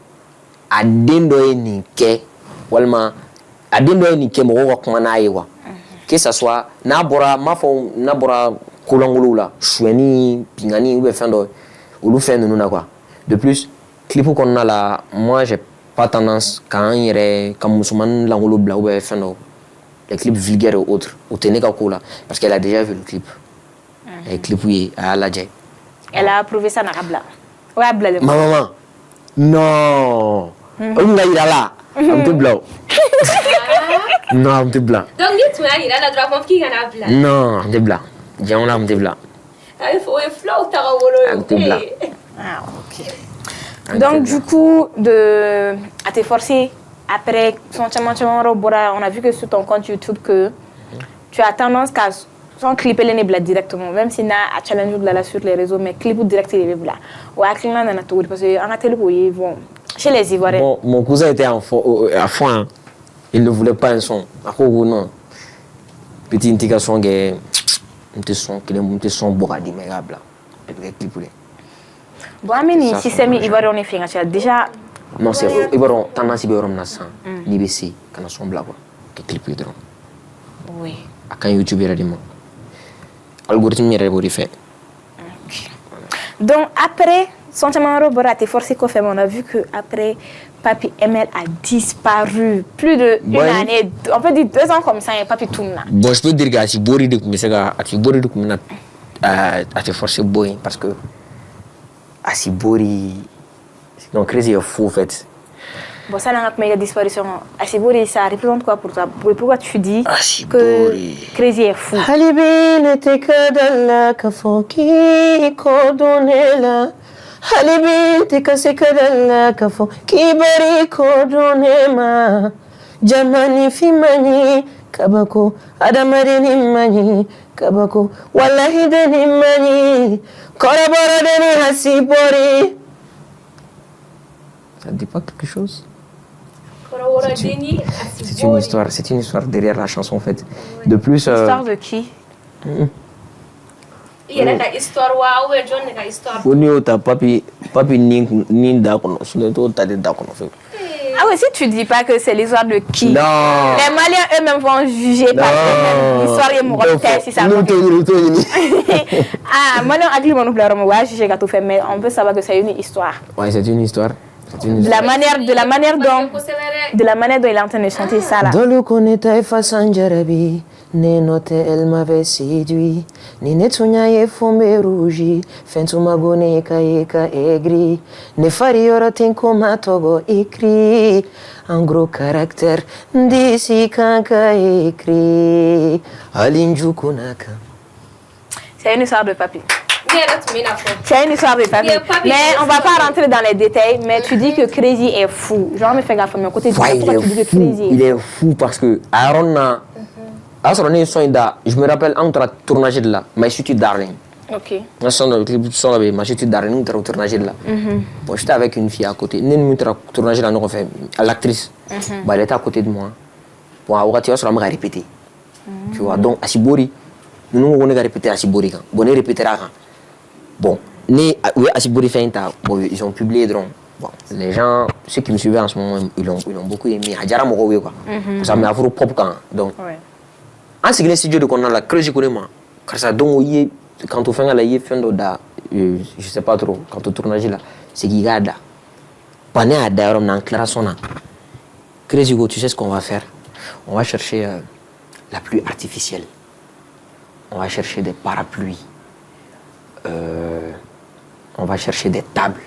adendo ni ke walma adendo ni ke mo ko kuma na yi quoi que ça soit na bora kolangolo la choueni pingani ou be fin do ou lu fin nous na quoi de plus clip qu'on a là moi j'ai pas tendance quand il y a comme musulman l'angolo blanc ou be fin do les clips vulgaires ou autres ou tenez ka ko là parce qu'elle a déjà vu le clip et clip oui à la J elle a approuvé ça na rabla ouais abla maman non on a ira là un peu blanc non un peu blanc donc tu as ira la droite qui kana blanc non un peu blanc j'ai on a un peu blanc il faut flow tarawolo un peu blanc ah ok donc du coup à t'es forcé après on a vu que sur ton compte YouTube que tu as tendance qu'à sans clipper les néblas directement même si na à challenge là sur les réseaux mais clip direct les néblas ou à client dans notre parce que en a télé bon chez les Ivoiriens bon mon cousin était à fond hein. Il ne voulait pas un son à quoi non petite indication que un son boradi mais là le clip là bon ameni si c'est mi Ivoirien on est fait déjà non c'est Ivoirien tendance Ivoirien na ça l'IBC quand son blanc que clip là oui à quand YouTube est radiment algorithme est vérifié donc après sentiment robora t'es forcé qu'on fait on a vu que après Papi ML a disparu plus de une année on peut dire 2 ans comme ça et Papi tourne là bon je peux dire que si bori de mais c'est à si bori de comme à te forcer boy parce que à si bori donc crazy est fou en fait bon ça n'a pas de disparition à si bori ça représente quoi pour toi pourquoi tu dis que crazy est fou Halibi n'était que de la kafoki kodonela Halibi t'es cassé que de la kafo kibari kodonema jamani fimani kabako adamadeni mani kabako wallahi deni mani korabara deni hasibori ça dit pas quelque chose c'est une histoire derrière la chanson en fait de plus histoire de qui il y a une histoire waouh et John une histoire Onio ta papi ni d'accord sur le tout t'as des d'accord fait ah oui si tu dis pas que c'est l'histoire de qui non les Maliens eux-mêmes vont juger par l'histoire et moralité si ça ah Malien agli mon plaire moi ouais juger gâteau fait mais on peut savoir que c'est une histoire ouais c'est une histoire de la manière dont il est en train de chanter ça là Dolu koneta façon jarabi ne note elle m'avait séduit ni netunya ye fombe rougi fentuma gone ka aigri ne fari ora tinko matogo écrit en gros caractère d'ici kanka écrit alinju kunaka c'est une histoire de Papi. C'est une histoire de Papi. Mais on va pas rentrer dans les détails. Mais tu dis que Crazy est fou. Genre, me fait gaffe à mon côté. Il est fou parce que Aaron a. Je me rappelle entre le tournage de là, mais je suis Darling. Ok. Je suis Darling, je suis tournage de là. Bon, j'étais avec une fille à côté. Nous tournage là, nous fait l'actrice. Elle était à côté de moi. Bon, à Ouati, on se l'a répété. Tu vois, donc Asibori, nous on a répété Asibori quand. Bon, on répétera quand. Bon, Asibori fait bon, ils ont publié donc. Bon, les gens, ceux qui me suivaient en ce moment, ils ont beaucoup aimé. Adjara Mokowe quoi. Ça m'a fait propre quand. Donc, en ce qui est studio de qu'on a la creuse moi. Car ça donc quand on fait la je sais pas trop quand on tournage là, c'est qui garde. Pané à d'ailleurs on enclara son nom. Crazy Go, tu sais ce qu'on va faire? On va chercher la pluie artificielle. On va chercher des parapluies. On va chercher des tables.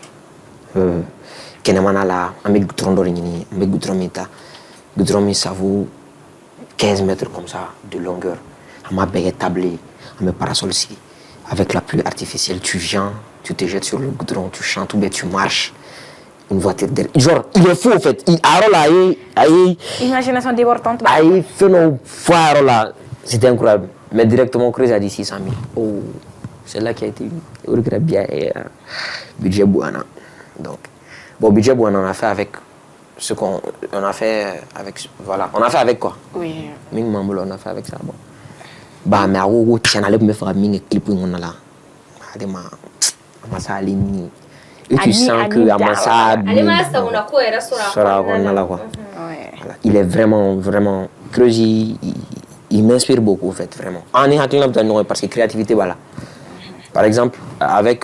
Kenemana là, avec goudron d'origine, avec goudron mita. Goudron ça vaut 15 mètres comme ça de longueur. On m'a baguette tablée, on met parasol ici. Avec la pluie artificielle, tu viens, tu te jettes sur le goudron, tu chantes ou bien tu marches. Une voiture derrière. Genre, il est fou en fait. Imagination débordante. Il fait nos foires là. C'était incroyable. Mais directement, Creuse a dit 600 000. Oh, c'est là qui a été bien. Budget Bouana. Donc, bon, budget Bouana, on a fait avec ce qu'on a fait avec. Voilà. On a fait avec quoi? Oui. Ming Mamboula, on a fait avec ça. Bon. Bah, mais à où tu en allais me faire un clip où on a là. Adema, Amasa Alini. Et tu sens que Amasa. Il est vraiment, vraiment. Creuse, il m'inspire beaucoup, en fait, vraiment. En ayant parce que créativité, voilà. Par exemple, avec.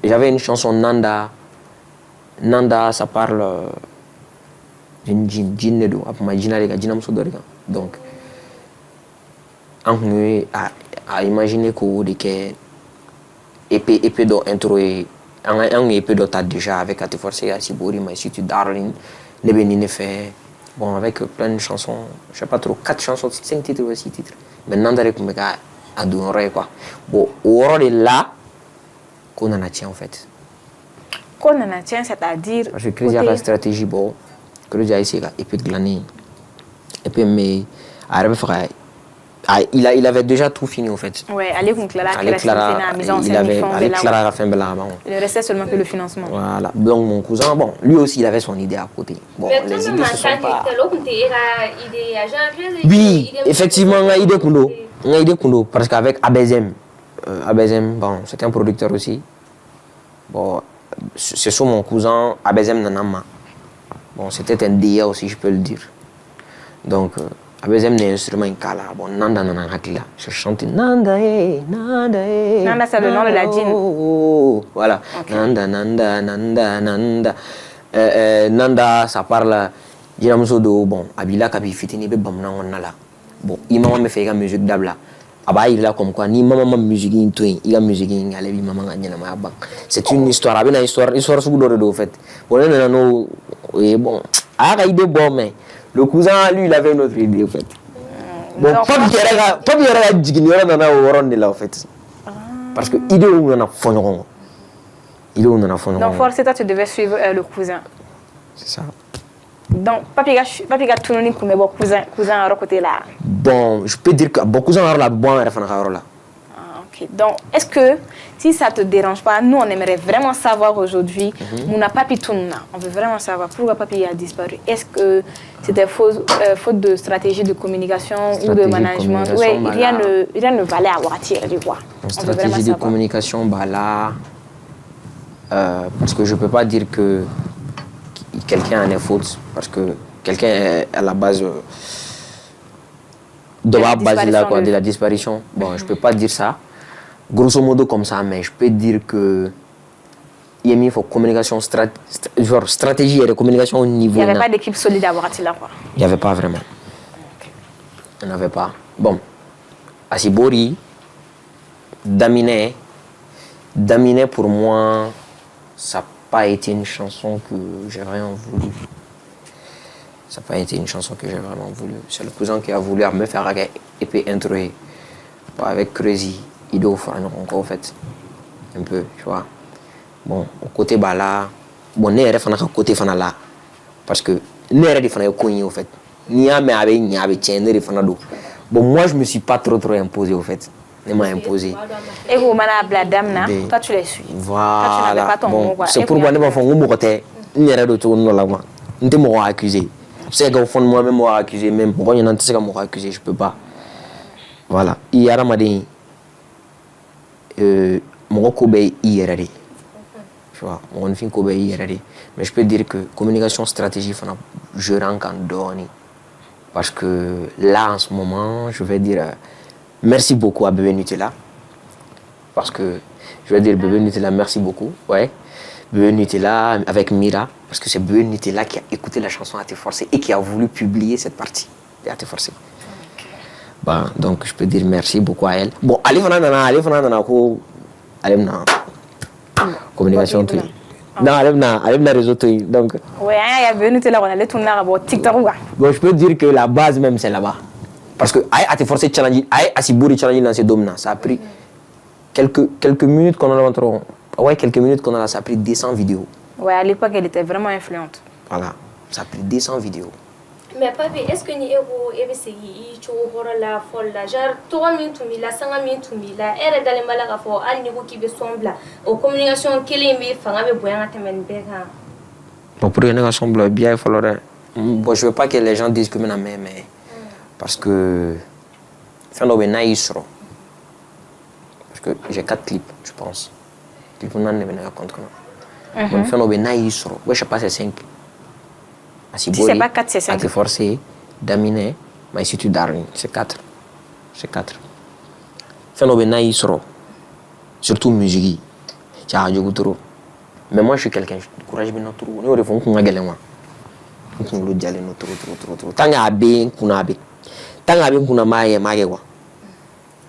J'avais une chanson Nanda. Nanda, ça parle. D'une djinn, donc. À imaginer que épée d'intro et un épée d'otat déjà avec à te forcer à Sibori, mais si tu darling, les bénines fait bon avec plein de chansons, je sais pas trop, 4 chansons, 5 titres ou 6 titres. Maintenant d'aller comme gars à donner quoi. Bon, au rôle est là qu'on en a tient en fait. Qu'on en a tient, c'est-à-dire. Parce que Crédit a la stratégie bon, Crédit a essayé épée de glaner, épée mais il avait déjà tout fini en fait. Ouais, allez Clara, il avait Clara la fin bella. Il ne restait seulement que le financement. Voilà. Donc mon cousin, bon, lui aussi il avait son idée à côté. Bon, mais les idées se sont pas. Oui, effectivement, on a idée Kundo parce qu'avec Abezem, bon, c'est un producteur aussi. Bon, c'est sur mon cousin Abezem Nanama. Bon, c'était un DA aussi, je peux le dire. Donc Abezem n'est instrument kala. Bon, Nanda Nana Hakila. Je chante Nanda Nanda Nanda, c'est le nom de la djinn. Voilà. Okay. Nanda. Nanda, ça parle. Djinamusodo, bon, Abila Kabi Fitini be Bamna Wanala. Bon, il m'a fait la musique d'Abla. Aba il a comme quoi, ni maman musique in twin, il a musique in Alevi maman Ganyama Bank. C'est une histoire, avec une histoire sous le dos, en fait. Bon, bon, ah, il est bon, mais. Le cousin, lui, il avait une autre idée, en fait. Bon, pas bien la dignière dans la oron de là, en fait. Parce que idée où on a fondé. Donc, forcément, tu devais suivre le cousin. C'est ça. Donc, papi ga tununi comme bon cousin à côté là. Bon, je peux dire que bon cousin là, bon, là. Ok. Donc, est-ce que si ça te dérange pas, nous on aimerait vraiment savoir aujourd'hui, on n'a pas pu tourner. On veut vraiment savoir pourquoi papi a disparu. Est-ce que c'était faute de stratégie de communication ou de management? Oui, rien ne valait à Ouatir, tu vois. Stratégie de communication, bah là, parce que je peux pas dire que quelqu'un en est faute, parce que quelqu'un est à la base de la disparition. Bon, je peux pas dire ça. Grosso modo comme ça, mais je peux dire que il y a mis pour communication genre stratégie et de communication au niveau. Il n'y avait pas d'équipe solide à Ouatir là quoi. Il n'y avait pas vraiment. Il n'y en avait pas. Bon, Asibori, Daminé pour moi, ça n'a pas été une chanson que j'ai vraiment voulu. Ça n'a pas été une chanson que j'ai vraiment voulu. C'est le cousin qui a voulu me faire et puis introuver. Avec Crazy, il doit faire encore en fait. Un peu, tu vois. Bon, au côté là, bon, n'est pas un côté là. Parce que n'est pas un côté en fait. Ni à bon, moi je me suis pas trop imposé en fait. Ne m'a imposé. Et vous m'avez la dame là, toi tu les suis. Voilà. Bon, c'est pourquoi ne pas faire un côté. N'est pas de tout là moi. Ne te m'aura accusé. C'est qu'au fond de moi-même m'aura accusé, même pourquoi il y en a qui m'aura accusé, je peux pas. Voilà. Il y a Ramadan. Mon Kobe IRD. Tu vois, mon fin Kobe IRD. Mais je peux dire que communication stratégique, je rentre en donné. Parce que là, en ce moment, je vais dire merci beaucoup à Bébé Nutella. Parce que je vais dire Bébé Nutella, merci beaucoup. Ouais. Bébé Nutella avec Mira. Parce que c'est Bébé Nutella qui a écouté la chanson AT Forcé et qui a voulu publier cette partie de AT Forcé. Bon, donc je peux dire merci beaucoup à elle. Bon, allez venir communication tout. Non, allez venir réseau tout. Donc. Ouais, il y a Bébé Nutella, on allait tourner à TikTok. Bon, je peux dire que la base même c'est là-bas. Parce que AT Forcé challenge, Asibouri challenge dans ces domaines. Ça a pris quelques minutes qu'on a entré. Ouais, quelques minutes qu'on a, ça a pris 200 vidéos. Ouais, à l'époque, elle était vraiment influente. Voilà, ça a pris 200 vidéos. Mais papi, est-ce que ni ego ebesegi icho horola folla genre 3 minutes mila 5 minutes mila ere dale malaga fo al ni ko kibe sombla o communication kele mi fanga be boyanga temen bega. Bon, pour une ensemble bien il faut le. Bon, je veux pas que les gens disent que maintenant mais parce que fin de naïsro. Parce que j'ai 4 clips, je pense. Clips on en est maintenant compte comment. Bon, fin de naïsro. Ouais, je sais pas c'est 5. Si c'est pas 4, c'est 5. AT Forcé, Daminé, mais si tu darling, c'est 4. C'est 4. Phénomène Isro. Surtout musique. Tiens, je trop. Mais moi, je suis quelqu'un, je courage bien trop. Nous, on refait qu'on a galé moi. On le dit aller trop. Tant à bien qu'on a bien. Tant à bien qu'on a maïe quoi.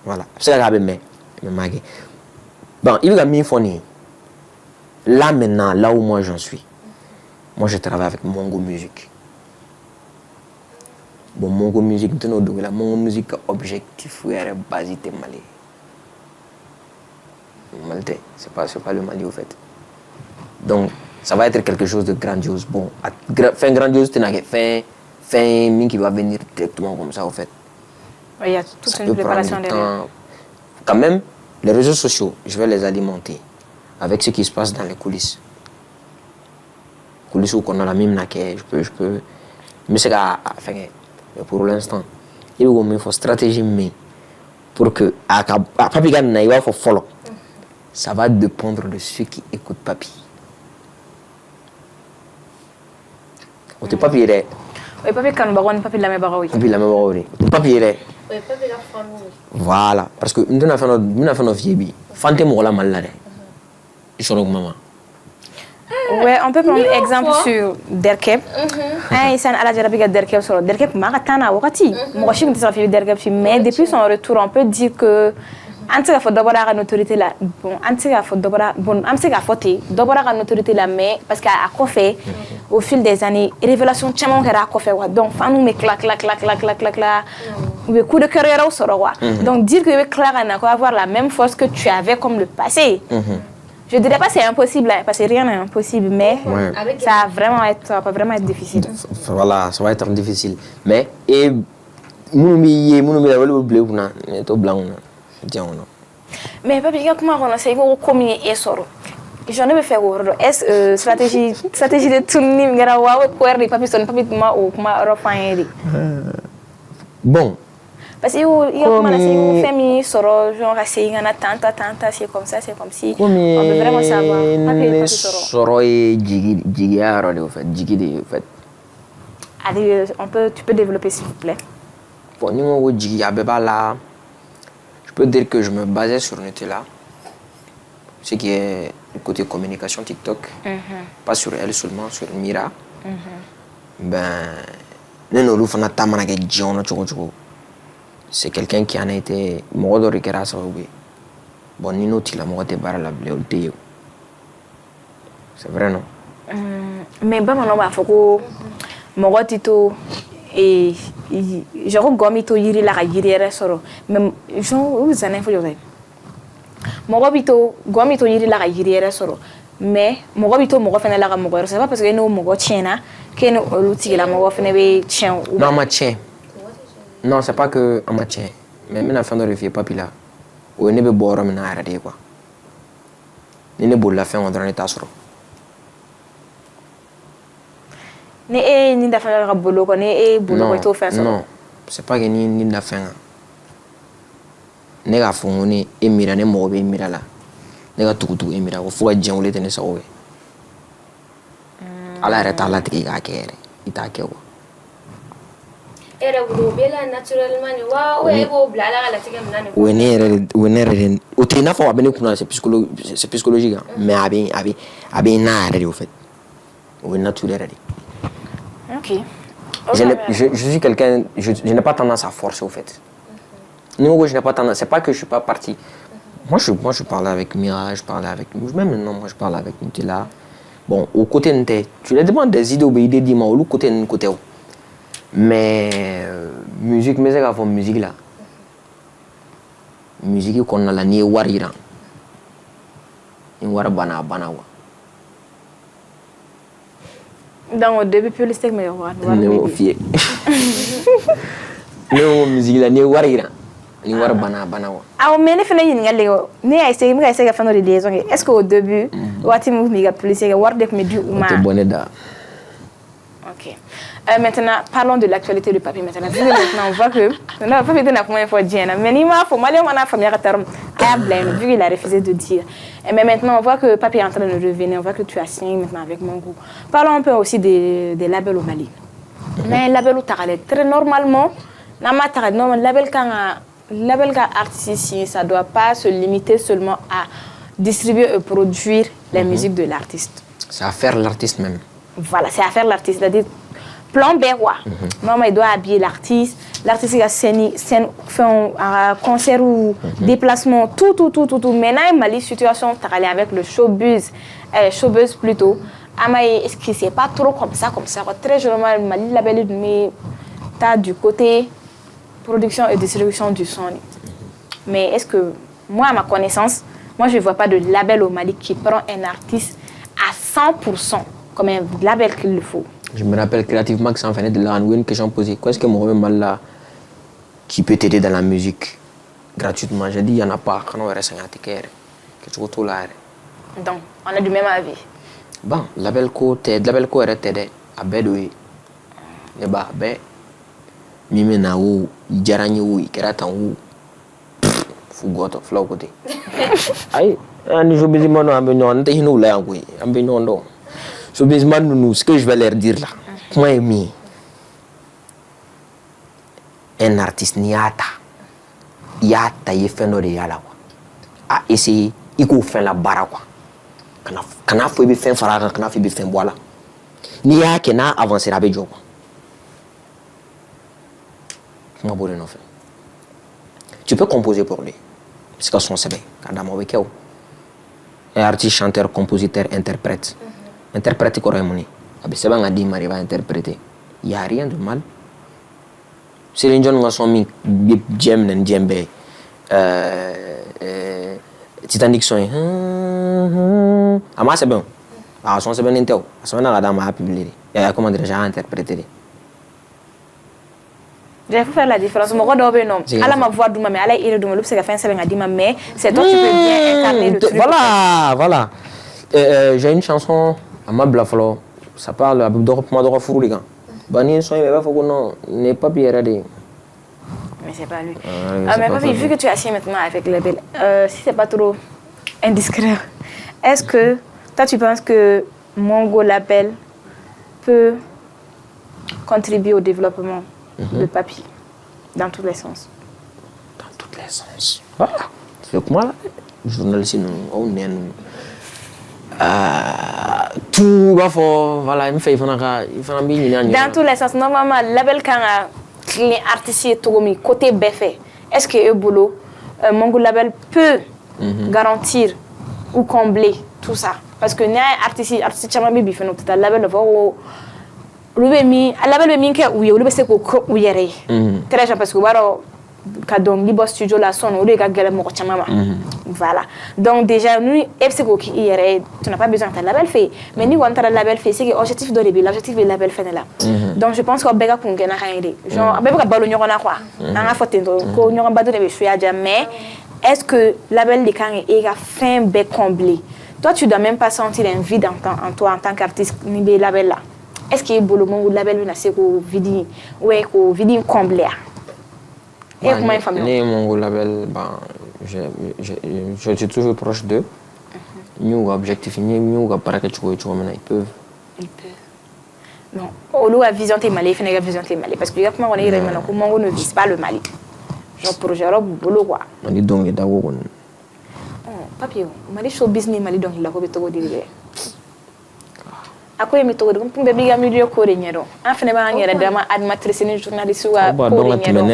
Voilà. C'est ça que mais maïe. Bon, il y a mis funny. Là maintenant, là où moi j'en suis. Moi, je travaille avec Mongo Music. Bon, Mongo Music, Mongo Music, objectif, est basé au Mali. Maltais, c'est pas le Mali, au fait. Donc, ça va être quelque chose de grandiose. Bon, fin grandiose, fin qui va venir directement comme ça, au fait. Il y a toute une préparation derrière. Quand même, les réseaux sociaux, je vais les alimenter avec ce qui se passe dans les coulisses. Coulisses où on a la même naquet, je peux. Mais c'est qu'à faire. Pour l'instant, il faut stratégie, mais pour que. Papi Gana, il va follow. Ça va dépendre de ceux qui écoutent Papi. On te papi est. Oui, Papi Kanoubaron, Papi la Mébaraoui. Papi la Mébaraoui. Papi est. Oui, Papi la famille. Voilà, parce que nous avons fait notre vie. Fante Moula Malade. Ils sont maman. Ouais, on peut prendre exemple sur Derkep. Il s'en a déjà Derkep sur Derkep. Maratana Wakati. Moi, je suis fait Derkep, mais depuis son retour, on peut dire que Antiga faut d'abord une autorité là. Bon, Antiga faut d'abord Antiga faut une autorité là, mais parce qu'à Kofé, au fil des années, révélation tellement qu'elle a Kofé wa. Donc, fan nous clac. Le coup de cœur au sorowa. Donc, dire que Claire n'a avoir la même force que tu avais comme le passé. Je ne dirais pas que c'est impossible, parce que rien n'est impossible, mais ça va vraiment être difficile. Voilà, ça va être difficile. Mais, mais papi, comment on a essayé de communiquer sur j'en ai fait est stratégie de tourner, bon. Parce que il y a comment c'est famille soro genre c'est ngana tante c'est comme ça c'est comme si on veut vraiment savoir papi soro et jigi aro de fait jigi de fait allez tu peux développer s'il vous plaît. Bon niveau jigi abeba là je peux dire que je me basais sur Nutella ce qui est le côté communication TikTok pas sur elle seulement sur Mira ben neno lu fana tamana ke jono choko c'est quelqu'un qui en a été mort de récréation. Bon, Nino, tu l'as mort de barre la blé. C'est vrai, non? Mais bon, on va faire que mort tito et je regomito yiri la yiri resoro. Mais genre vous en avez fait. Mort bito gomito yiri la yiri resoro. Mais mort bito mort fait la mort. C'est pas parce que nous mort tiena que nous l'outil la mort fait ne tien. Non, ma tien. Non, c'est pas que en match, mais maintenant fin de refier papi là. Ou ne be boire maintenant arrêter quoi. Ne boule la fin on donne ta soro. Ne ni da fin la bolo ko ne bolo ko to fin ça. Non, c'est pas que ni la fin. ne ka fɔ ne e mira ne mɔgɔ bɛ mira la ne ka tugutugu e mira ko fo ka diɲɛ wele tɛ ne sago kɛ ala yɛrɛ t'a latigɛ k'a kɛ yɛrɛ i t'a kɛ quoi. Era bolo bela naturellement ni wa o e bo bla ala la tigɛ mina ni o ye ne yɛrɛ de o tɛ i n'a fɔ a bɛ ne kunna c'est psychologique hein, mais a bɛ n na yɛrɛ de au fait o ye naturel yɛrɛ de. Ok. Je suis quelqu'un, je n'ai pas tendance à forcer au fait. Non, je n'ai pas tendance, c'est pas que je suis pas parti. Moi, je parlais avec Mira, je parlais avec... Même maintenant, moi, je parle avec Nutella. Bon, au côté de tu les demandes des idées, des dis-moi, au côté de côté. Mais, musique, mais c'est qu'à musique là. Musique qu'on a la ni wariran. Ni war bana wa. Donc au début publicité mais war ne fier. Ne musique la ni wariran. Ni war bana wa. Ah mais ne fana ɲininkali kɛ ne y'a essayé me ka essayer ka fɛn dɔ de liaison kɛ est-ce que au début waati min b'i ka publicité kɛ wari de tun bɛ di u ma. O tɛ bɔ ne da. Ok. Maintenant, parlons de l'actualité du papier maintenant. Maintenant, on voit que... Non, le papier n'a pas fois dire. Mais il m'a fait mal, on a fait un terme. Vu qu'il a refusé de dire. Mais maintenant, on voit que le papier est en train de revenir. On voit que tu as signé maintenant avec mon groupe. Parlons un peu aussi des labels au Mali. Mais label au Tarale, très normalement, label artiste, ça ne doit pas se limiter seulement à distribuer et produire les musiques de l'artiste. C'est à faire l'artiste même. Voilà, c'est à faire l'artiste. C'est-à-dire, plan B, quoi. Normalement, il doit habiller l'artiste. L'artiste, il a scène, fait un concert ou déplacement, tout. Maintenant, il m'a dit situation, tu as allé avec le showbiz plutôt. Est-ce que c'est pas trop comme ça? Très généralement, il m'a dit label, mais tu as du côté production et distribution du son. Mais est-ce que, moi, à ma connaissance, moi, je ne vois pas de label au Mali qui prend un artiste à 100%. Comme un label qu'il le faut. Je me rappelle créativement que ça en venait de là, une question posée. Qu'est-ce que mon mal là qui peut t'aider dans la musique gratuitement? J'ai dit, il n'y en a pas. Quand on reste à Tiker, que tu retrouves là. Donc, on a du même avis. Bon, label co est t'aider à Bedoui. Et bah, Mimi na ou, Jarani ou, Keratan ou, Fugoto, flow côté. Aïe, un jour, je me dis, non, là, oui, un non. So, ce que je vais leur dire là, moi et mi, un artiste niata, yata y fait no de yala quoi, a essayer, il faut faire la barra quoi, quand on fait faire faraga, quand on fait faire voilà, ni a qui n'a avancé la béjo quoi, moi bon non fait, tu peux composer pour lui, parce que son CV, quand on avec eux, un artiste, chanteur, compositeur, interprète. Interpréter correctement. C'est pas dit Marie va interpréter. Il y a rien de mal. C'est les gens qui sont mis j'aime et j'aime Titanic son. Ah moi c'est bon. Ah son c'est bien intel. Ça va dans ma publier. Il y a comment déjà interpréter. Je faut faire la différence. Mon gars non. À la ma voix d'où mais à la il de me c'est que ça dit mais c'est toi qui peux bien incarner le truc. Voilà. J'ai une chanson à ma blafalo, ça parle à Bidor Furu les gars. Bani son il va faut que non, n'est pas bien radé. Mais c'est pas lui. Mais papi, vu que tu as signé maintenant avec le label, si c'est pas trop indiscret, est-ce que toi tu penses que Mongo Label peut contribuer au développement de papier dans tous les sens? Dans tous les sens. Voilà. C'est que moi, journaliste, on est tout va fort voilà il me fait il faut dans tous les sens normalement label quand les artistes togomi côté beffet est-ce que boulot Mongo Label peut garantir ou combler tout ça parce que les artistes chama bibi fait notre label va le label mi ke ou le c'est ko ou yere très bien parce que baro kadon libo studio la son ou le ga gele mo chama voilà donc déjà nous FCO qui yere tu n'as pas besoin de label fait mais ni on ta label fait c'est que objectif de l'objectif de label fait là donc je pense que bega ko ngena khaire genre beba balo nyona quoi anga fotendo ko nyona bado de be mais est-ce que label de kan e ga fin be comblé toi tu dois même pas sentir un vide en toi en tant qu'artiste ni be label là est-ce que bolo mon label na c'est ko vidi ouais ko vidi comblé et comment informer mon label ben je suis toujours proche d'eux. Nous, objectif, nous, ils peuvent. Non, on a vision de Mali, il vision de Mali. Parce que comment on est réellement, comment on ne vise pas le Mali. Genre, projet, alors, boulot, quoi. On dit donc, il y a papier, Mali show business, Mali, donc, il a coupé tout le ako yemi to dum pumbe biga mi dio ko de ñedo en fene ba ngere dama animatrice ni journaliste wa ko de ñedo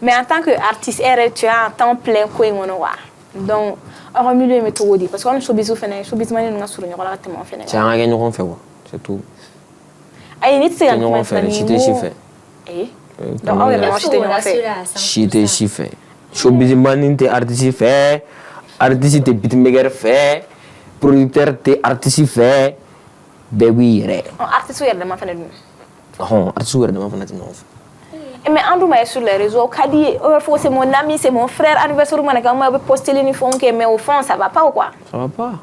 mais en tant que artiste tu as un temps plein ko ngono wa donc on milieu mi to di parce que on showbiz fene showbiz mani nga suru ñola ka temo fene c'est un gagne on fait quoi c'est tout ay nit c'est on fait chité chiffé donc on est chité on fait chité chiffé showbiz mani te artiste fait artiste te beatmaker fait producteur te artiste fait bébé yéré artiste yéré dama fana dum artiste yéré dama fana non mais anduma sur les réseaux kadi c'est mon ami c'est mon frère anniversaire man ka ma poster l'uniforme que mais au fond ça va pas ou quoi ça va pas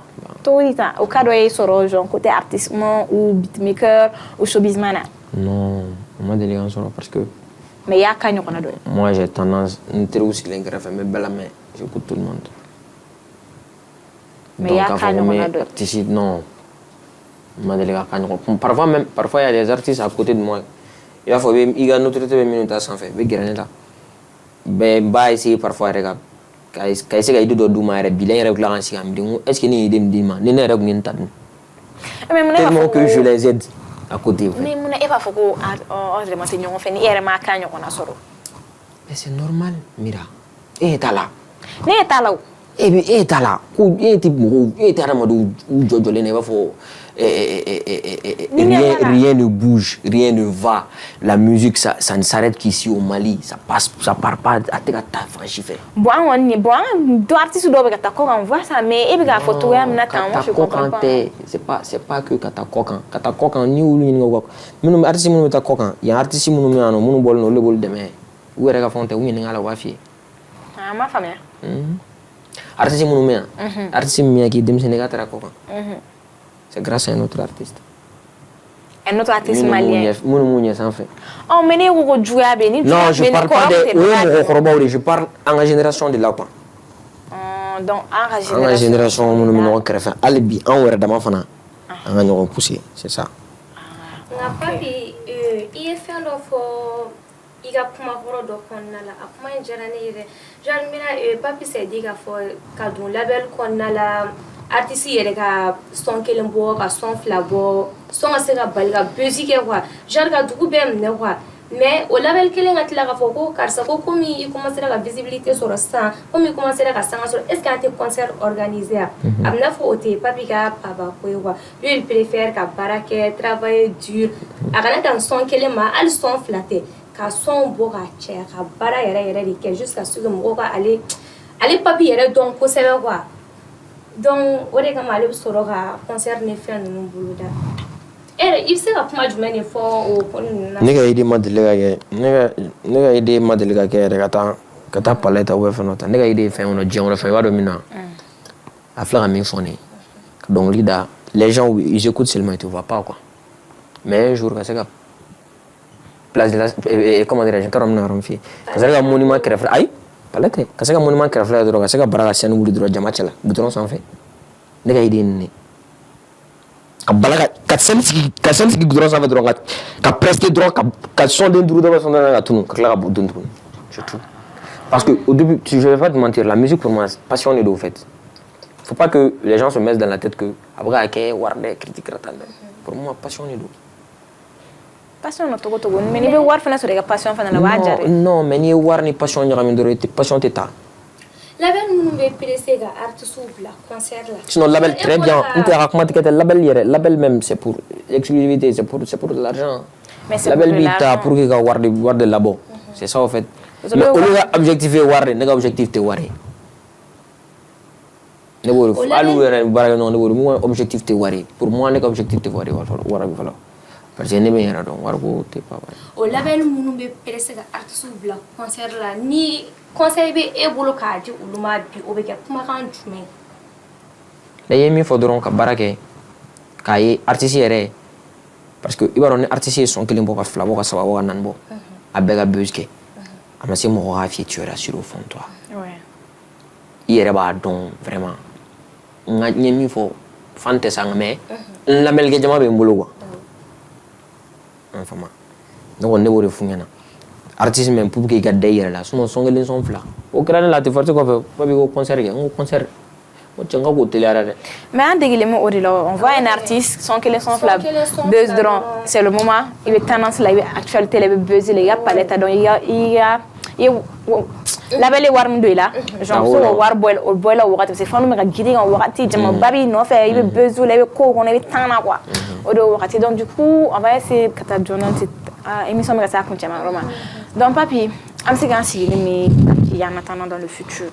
tout le temps au cas de soro genre côté artiste ou beatmaker ou showbizman non moi délégance solo parce que mais ya kanyo kona do moi j'ai tendance n'être aussi l'ingrave mais belle main j'écoute tout le monde mais ya kanyo kona do artiste non parfois il y a des artistes à côté de moi il a fallu il y a notre minute sans faire ben bah essayer parfois regarde quand c'est qu'il doit doumer bilan régulier en si est-ce que ni idée me ni ne régulier n'tad tellement que je les aide à côté mais mon est pas faut que vraiment c'est on fait ni ma kanyo kona soro mais c'est normal mira t'as là ne t'as là t'as là type t'as ramadu jojo le ne va faut rien ne bouge, rien ne va. La musique, ça ne s'arrête qu'ici au Mali. Ça passe, ça part pas à ta franchise. Bon, artiste doit être d'accord, on voit ça, mais il y a photo, je comprends pas. C'est pas que Katakokan. Katakokan, ni ou ni ou. Nous artiste nous Katakokan. Il y a artiste nous nous ano, nous bol no le bol demain. Où est la fonte, où est la wafi? Ah, ma famille. Artiste nous nous artiste mia qui dem Sénégal Katakokan. C'est grâce à un autre artiste. Un autre artiste malien. Mon sans fait. Oh, mais vous jouez à Béni. Non, je parle pas de. Je parle en la génération de là quoi. Donc en la génération mon numéro crève. Alibi en vrai dama fana. En gagnant poussé, c'est ça. Na papi il est fait l'offre il a kuma horo do konnala akuma jarane ire jarmina papi c'est dit ka fo kadun label konnala artiste yɛrɛ ka son kelen bɔ ka son fila bɔ son ka se ka bali ka musique kɛ quoi genre ka dugu bɛɛ minɛ quoi mais o label kelen ka tila ka fɔ ko karisa ko komi i commencera ka visibilité sɔrɔ sisan komi i commencera ka sanga sɔrɔ est ce que an tɛ concert organiser a bɛ n'a fɔ o tɛ papi ka paba ko ye quoi lui il préfère ka baara kɛ travailler dur a kana dan son kelen ma hali son fila tɛ ka son bɔ ka caya ka baara yɛrɛ yɛrɛ de kɛ jusqu'à ce que mɔgɔw ka ale papi yɛrɛ dɔn kosɛbɛ quoi. Donc, o de kama ale bɛ sɔrɔ ka concert ni fɛn ninnu boloda. I bɛ se ka kuma jumɛn de fɔ o ko ninnu na? Ne ka idée ma deli ka kɛ ne ka idée ma deli ka kɛ yɛrɛ ka taa palais ta ou bien fɛn dɔ ta ne ka idée ye fɛn kɔnɔ diɲɛ kɔnɔ fɛn i b'a dɔn min na a filɛ ka min fɔ ne ye ka dɔnkili da les gens ils écoutent seulement ils te voient pas quoi mais un jour ka se ka place de la comment dirais-je n t'a dɔn n bɛna yɔrɔ min f'i ye ka se ka monument kɛrɛfɛ ayi palais tɛ ka se ka monument kɛrɛfɛ dɔrɔn ka se ka bara ka scène wuli dɔrɔn jama cɛla goudron sanfɛ ne ka idée ye nin de ka bala ka scène sigi goudron sanfɛ dɔrɔn ka prester dɔrɔn ka son den duuru dɔ bɛ son dɔ ka tunu ka tila ka bɔ don tuguni c'est tout parce que au début je vais pas te mentir la musique pour moi passion de do au fait faut pas que les gens se mettent dans la tête que après kɛ wari dɛ critique ratan dɛ pour moi passion de do passion no togo mais ni be war fana so de passion fana la wajare non mais ni war ni passion ɲagami dɔrɔn te passion tɛ taa label minnu bɛ pressé ka artiste bila concert la sinon label très bien n tɛ ka kuma tigɛ tɛ label yɛrɛ label même c'est pour exclusivité c'est pour de l'argent label bi ta pour que ka wari de labɔ c'est ça au fait mais olu ka objectif ye wari de ne ka objectif tɛ wari ne b'o de fɔ hali u yɛrɛ baara kɛ ɲɔgɔn ne b'o de mun ka objectif tɛ wari pour moi ne ka objectif tɛ wari wari bi fɔlɔ parce que ne bɛ n yɛrɛ dɔn wari ko tɛ pas wari o label minnu bɛ pressé ka artiste bila concert la ni conseil bɛ e bolo k'a di olu ma bi o bɛ kɛ kumakan jumɛn ne ye min fɔ dɔrɔn ka baara kɛ k'a ye artiste yɛrɛ parce que i b'a dɔn ni artiste ye son kelen bɔ ka fila bɔ ka saba bɔ ka naani bɔ a bɛɛ ka buzz kɛ a ma se mɔgɔ k'a f'i ye tu es rassuré au fond de toi i yɛrɛ b'a dɔn vraiment n ye min fɔ fan tɛ sa mais n lamɛnlikɛ jama bɛ n bolo quoi n fama ne kɔni ne b'o de f'u ɲɛna artiste même pour que i ka da i yɛrɛ la sinon son kelen son fila o kɛra ne la a tɛ forcé kɔfɛ papi ko concert kɛ n ko concert o cɛ n ka k'o teliyara dɛ mais an degilen bɛ o de la on voit un artiste son kelen son fila buzz dɔrɔn c'est le moment i bɛ tendance la i bɛ actualité la i bɛ buzz la i ka palette ta dɔn i ye labɛnni wari min don i la genre so o wari bɔ la o wagati parce que fɛn bɛ ka girin kan o wagati jamaba b'i nɔfɛ i bɛ buzz la i bɛ ko kɔnɔ i bɛ tan na quoi o de o wagati donc du coup on va essayer ka taa joona émission bɛ ka se a kun cɛman yɔrɔ ma donc papi an bɛ se k'an sigi ni min papi en attendant dans le futur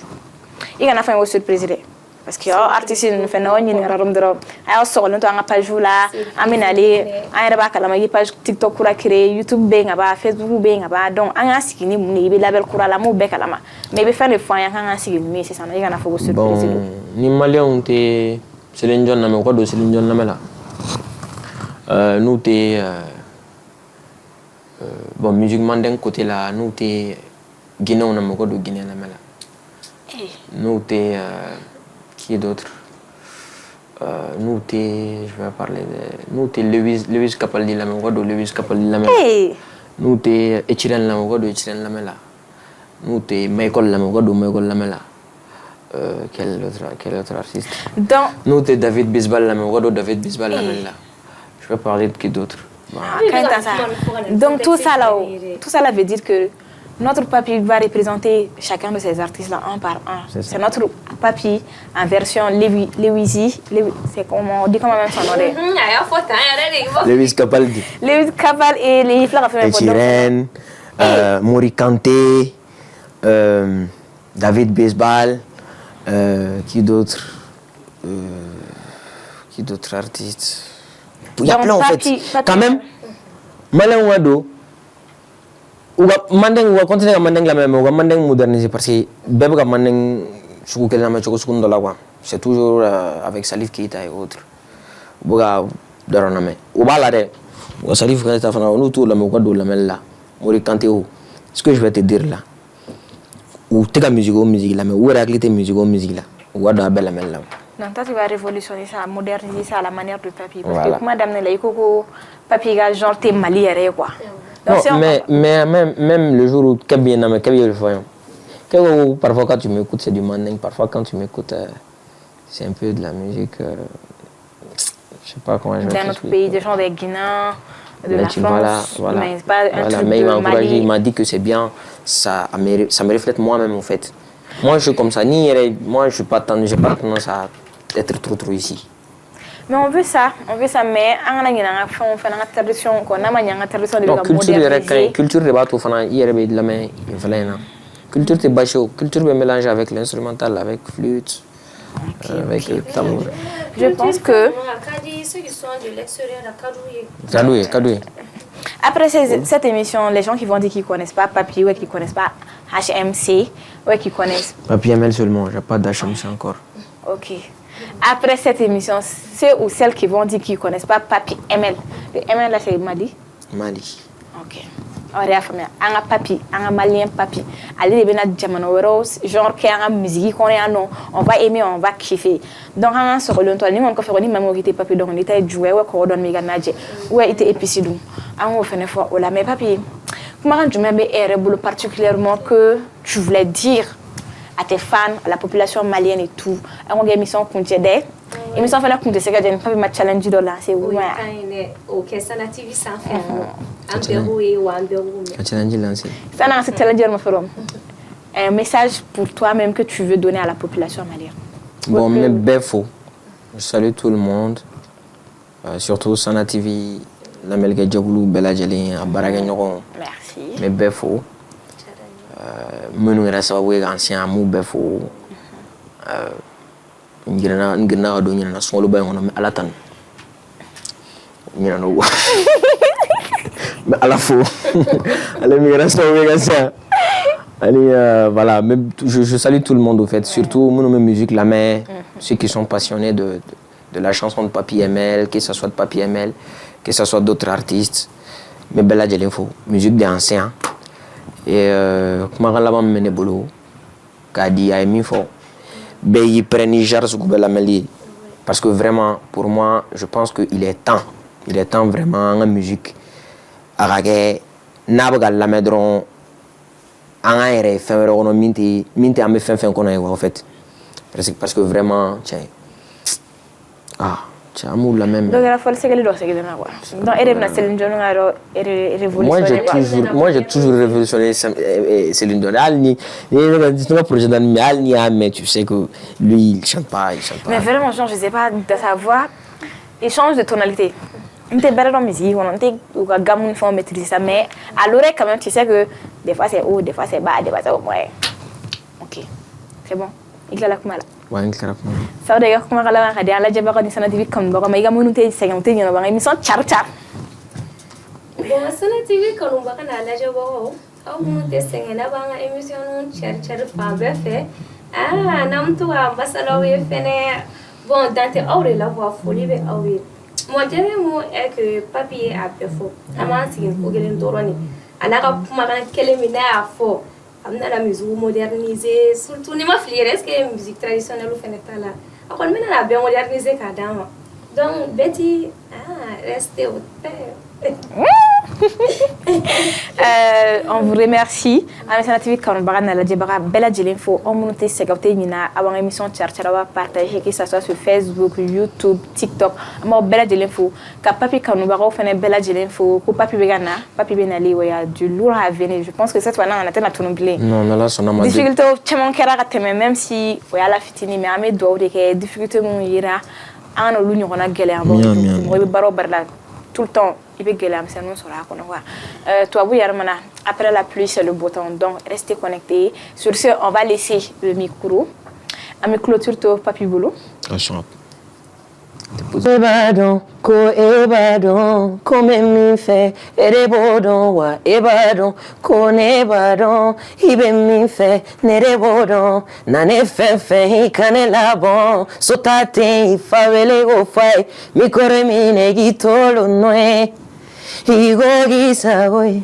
i kana fɛn o surprise dɛ parce que artiste ninnu fɛnɛ o ɲininkara dɔrɔn a y'aw sɔgɔlen to an ka page la an bɛ nale an yɛrɛ b'a kalama i ye page TikTok kura créer YouTube bɛ yen ka ban Facebook bɛ yen ka ban donc an k'an sigi ni mun de ye i bɛ label kura la an m'o bɛɛ kalama mais i bɛ fɛn de fɔ an ye an k'an sigi ni min ye sisan i kana fɔ ko surprise don. bon ni maliyɛnw tɛ Céline Dion lamɛn u ka don Céline Dion lamɛn la n'u tɛ bon musique mandingue côté la n'u tɛ Guinéenw lamɛn u ka don Guinée lamɛn la n'u tɛ qui d'autre nous t'es je vais parler de nous t'es Lewis Capaldi la même de Lewis Capaldi la même nous t'es Etienne la même de Etienne la même là nous t'es Michael la même de Michael la même là quel autre artiste donc nous t'es David Bisbal la même de David Bisbal la même là je vais parler de qui d'autre donc tout ça là veut dire que notre papy va représenter chacun de ces artistes-là un par un. C'est notre papy en version Lewisi. C'est comment on dit comment même son nom. Lewis Capaldi. Lewis Capaldi et les fleurs à Etienne, Mori Kanté, David Bisbal, qui d'autre artistes. Il y a plein en fait. Quand même, Malin Wado. Mandeng wa continuer mandeng la même wa mandeng moderniser parce que bébé ka mandeng suku kelen na choko suku ndola quoi c'est toujours avec Salif Keita et autres boga darona me o bala de wa Salif Keita fana nous tout la me ko do la mel la Mori Kanté o ce que je vais te dire là ou te ka musique la mais ou réalité musique la ou da belle mel la donc toi tu vas révolutionner ça moderniser ça à la manière de papier parce que comment damner la iko papier ga genre te mali yere quoi. Non, mais même le jour où le voyons. Parfois quand tu m'écoutes c'est du manding, parfois quand tu m'écoutes c'est un peu de la musique je sais pas comment je vais dans notre pays, des gens des Guinéens, de la France, voilà. Mais c'est pas un truc mais il m'a encouragé, Mali. il m'a dit que c'est bien, ça me reflète moi-même en fait. Moi je suis comme ça, moi je suis pas j'ai pas tendance à être trop ici. Mais on veut ça, mais on a une tradition, on a une tradition de moderniser. Culture de bateau, culture de bateau, culture de mélanger avec l'instrumental, avec flûte, avec le tambour. Je pense que ceux qui sont de l'extérieur, Kadouye. Après cette émission, les gens qui vont dire qu'ils ne connaissent pas Papy, ou qui ne connaissent pas HMC, ou qui connaissent... Papy ML seulement, j'ai pas d'HMC encore. Ok. Après cette émission, ceux ou celles qui vont dire qu'ils ne connaissent pas Papy ML. Le ML là, c'est Mali? Mali. Ok. On a Papy, on a Malien Papy. Allez, les genre qui a musique, on va aimer, on va kiffer. Donc, on a sur le toit, on a fait une mémoire Papy, donc on était joué, on a méga nadje, on a été épicé. On a fait une fois, mais Papy, comment tu m'as particulièrement que tu voulais dire à tes fans, à la population malienne et tout. On a une émission qu'on t'a dit. Émission fait la compte, c'est que j'ai pas ma challenge de là, c'est ouais. OK, ça la TV sans faire. Un verrouillé ou un verrouillé. Challenge lancé. Ça n'a c'est challenge mon frère. Un message pour toi-même que tu veux donner à la population malienne. Bon, mais befo. Je salue tout le monde. Surtout Sana TV, Namelga Djaboulou, Bella Djelin, Baraga Nyoron. Merci. Mais befo. Menu rasa we ancien amu befo. Ngirana do nyina solo bay ngono alatan. Nyina no. Mais à la fois, allez, voilà, je salue tout le monde au fait, surtout mon musique la main, ceux qui sont passionnés de la chanson de Papy ML, que ce soit de Papy ML, que ce soit d'autres artistes, mais bella de l'info, musique des anciens. Et comment on l'a mené boulot, Kadi a mis fort. Beyi Prenijar Sukubela Meli. Parce que vraiment, pour moi, je pense qu'il est temps. Il est temps vraiment en musique. Arake, Nabaga Lamedron, Anaere, Femerono Minti, Minti Ame Fen qu'on a en fait. Parce que vraiment, tiens. Ah, tiens, amour la même. Donc, la folle, c'est que les deux, c'est que les deux. Donc, elle est Céline Dion, moi, j'ai toujours révolutionné Céline Dion. Mais tu sais que lui, il chante pas. Mais vraiment, genre, je sais pas, de sa voix, il change de tonalité. On était belle dans la musique, on était gamin, il faut maîtriser ça. Mais à l'oreille, quand même, tu sais que des fois c'est haut, des fois c'est bas, des fois c'est haut. Ouais. Ok, c'est bon. Il a la kumala. Ouais, il a la kumala. Ça veut dire que kumala, on a dit, Allah jaba quand il s'en a dit comme bon, mais il y a mon outil, c'est un outil, il y a une émission char. Bon, ça n'a été quand on va à Allah jaba, on a testé une émission char pas fait. Ah, non, toi, Bassalo est fait. Bon, dans tes autres, la voix folie, mais oui. Mon dernier mot est que papier a fait faux. Aman sigin ko gelen doroni. Anaka kuma kan kelemina a faux. Amna la musique modernisée, surtout ni ma flière est-ce que musique traditionnelle ou fenêtre là. Akon mena la bien modernisée ka dama. Donc Betty restez au terre. On vous remercie. Amesana TV quand barana la djebara bella djelinfo on monte segauté nina avant émission charchara partager que ça soit sur Facebook, YouTube, TikTok. Mo bella djelinfo ka papi kanu baro fene bella djelinfo ko papi begana papi benali waya du lourd à venir. Je pense que cette fois-là on a tellement tout oublié. Non, là son nom difficulté tellement kera ka teme même si waya la fitini mais ame do de que difficulté mon ira an olu nyona gele en bon. Mo baro barla tout le temps il peut gueuler c'est non sur la toi vous Yarmana après la pluie c'est le beau temps donc restez connectés sur ce on va laisser le micro à mes clôtures to papi boulot Ebadon, ko ebadon, come mi fe, erebodon wa ebadon, ko nebadon, ibe mi fe, nerebodon, nane fe, ikane labon, sotate ifavele go fai, mi kore mi negitolo noe, igo gisagoy.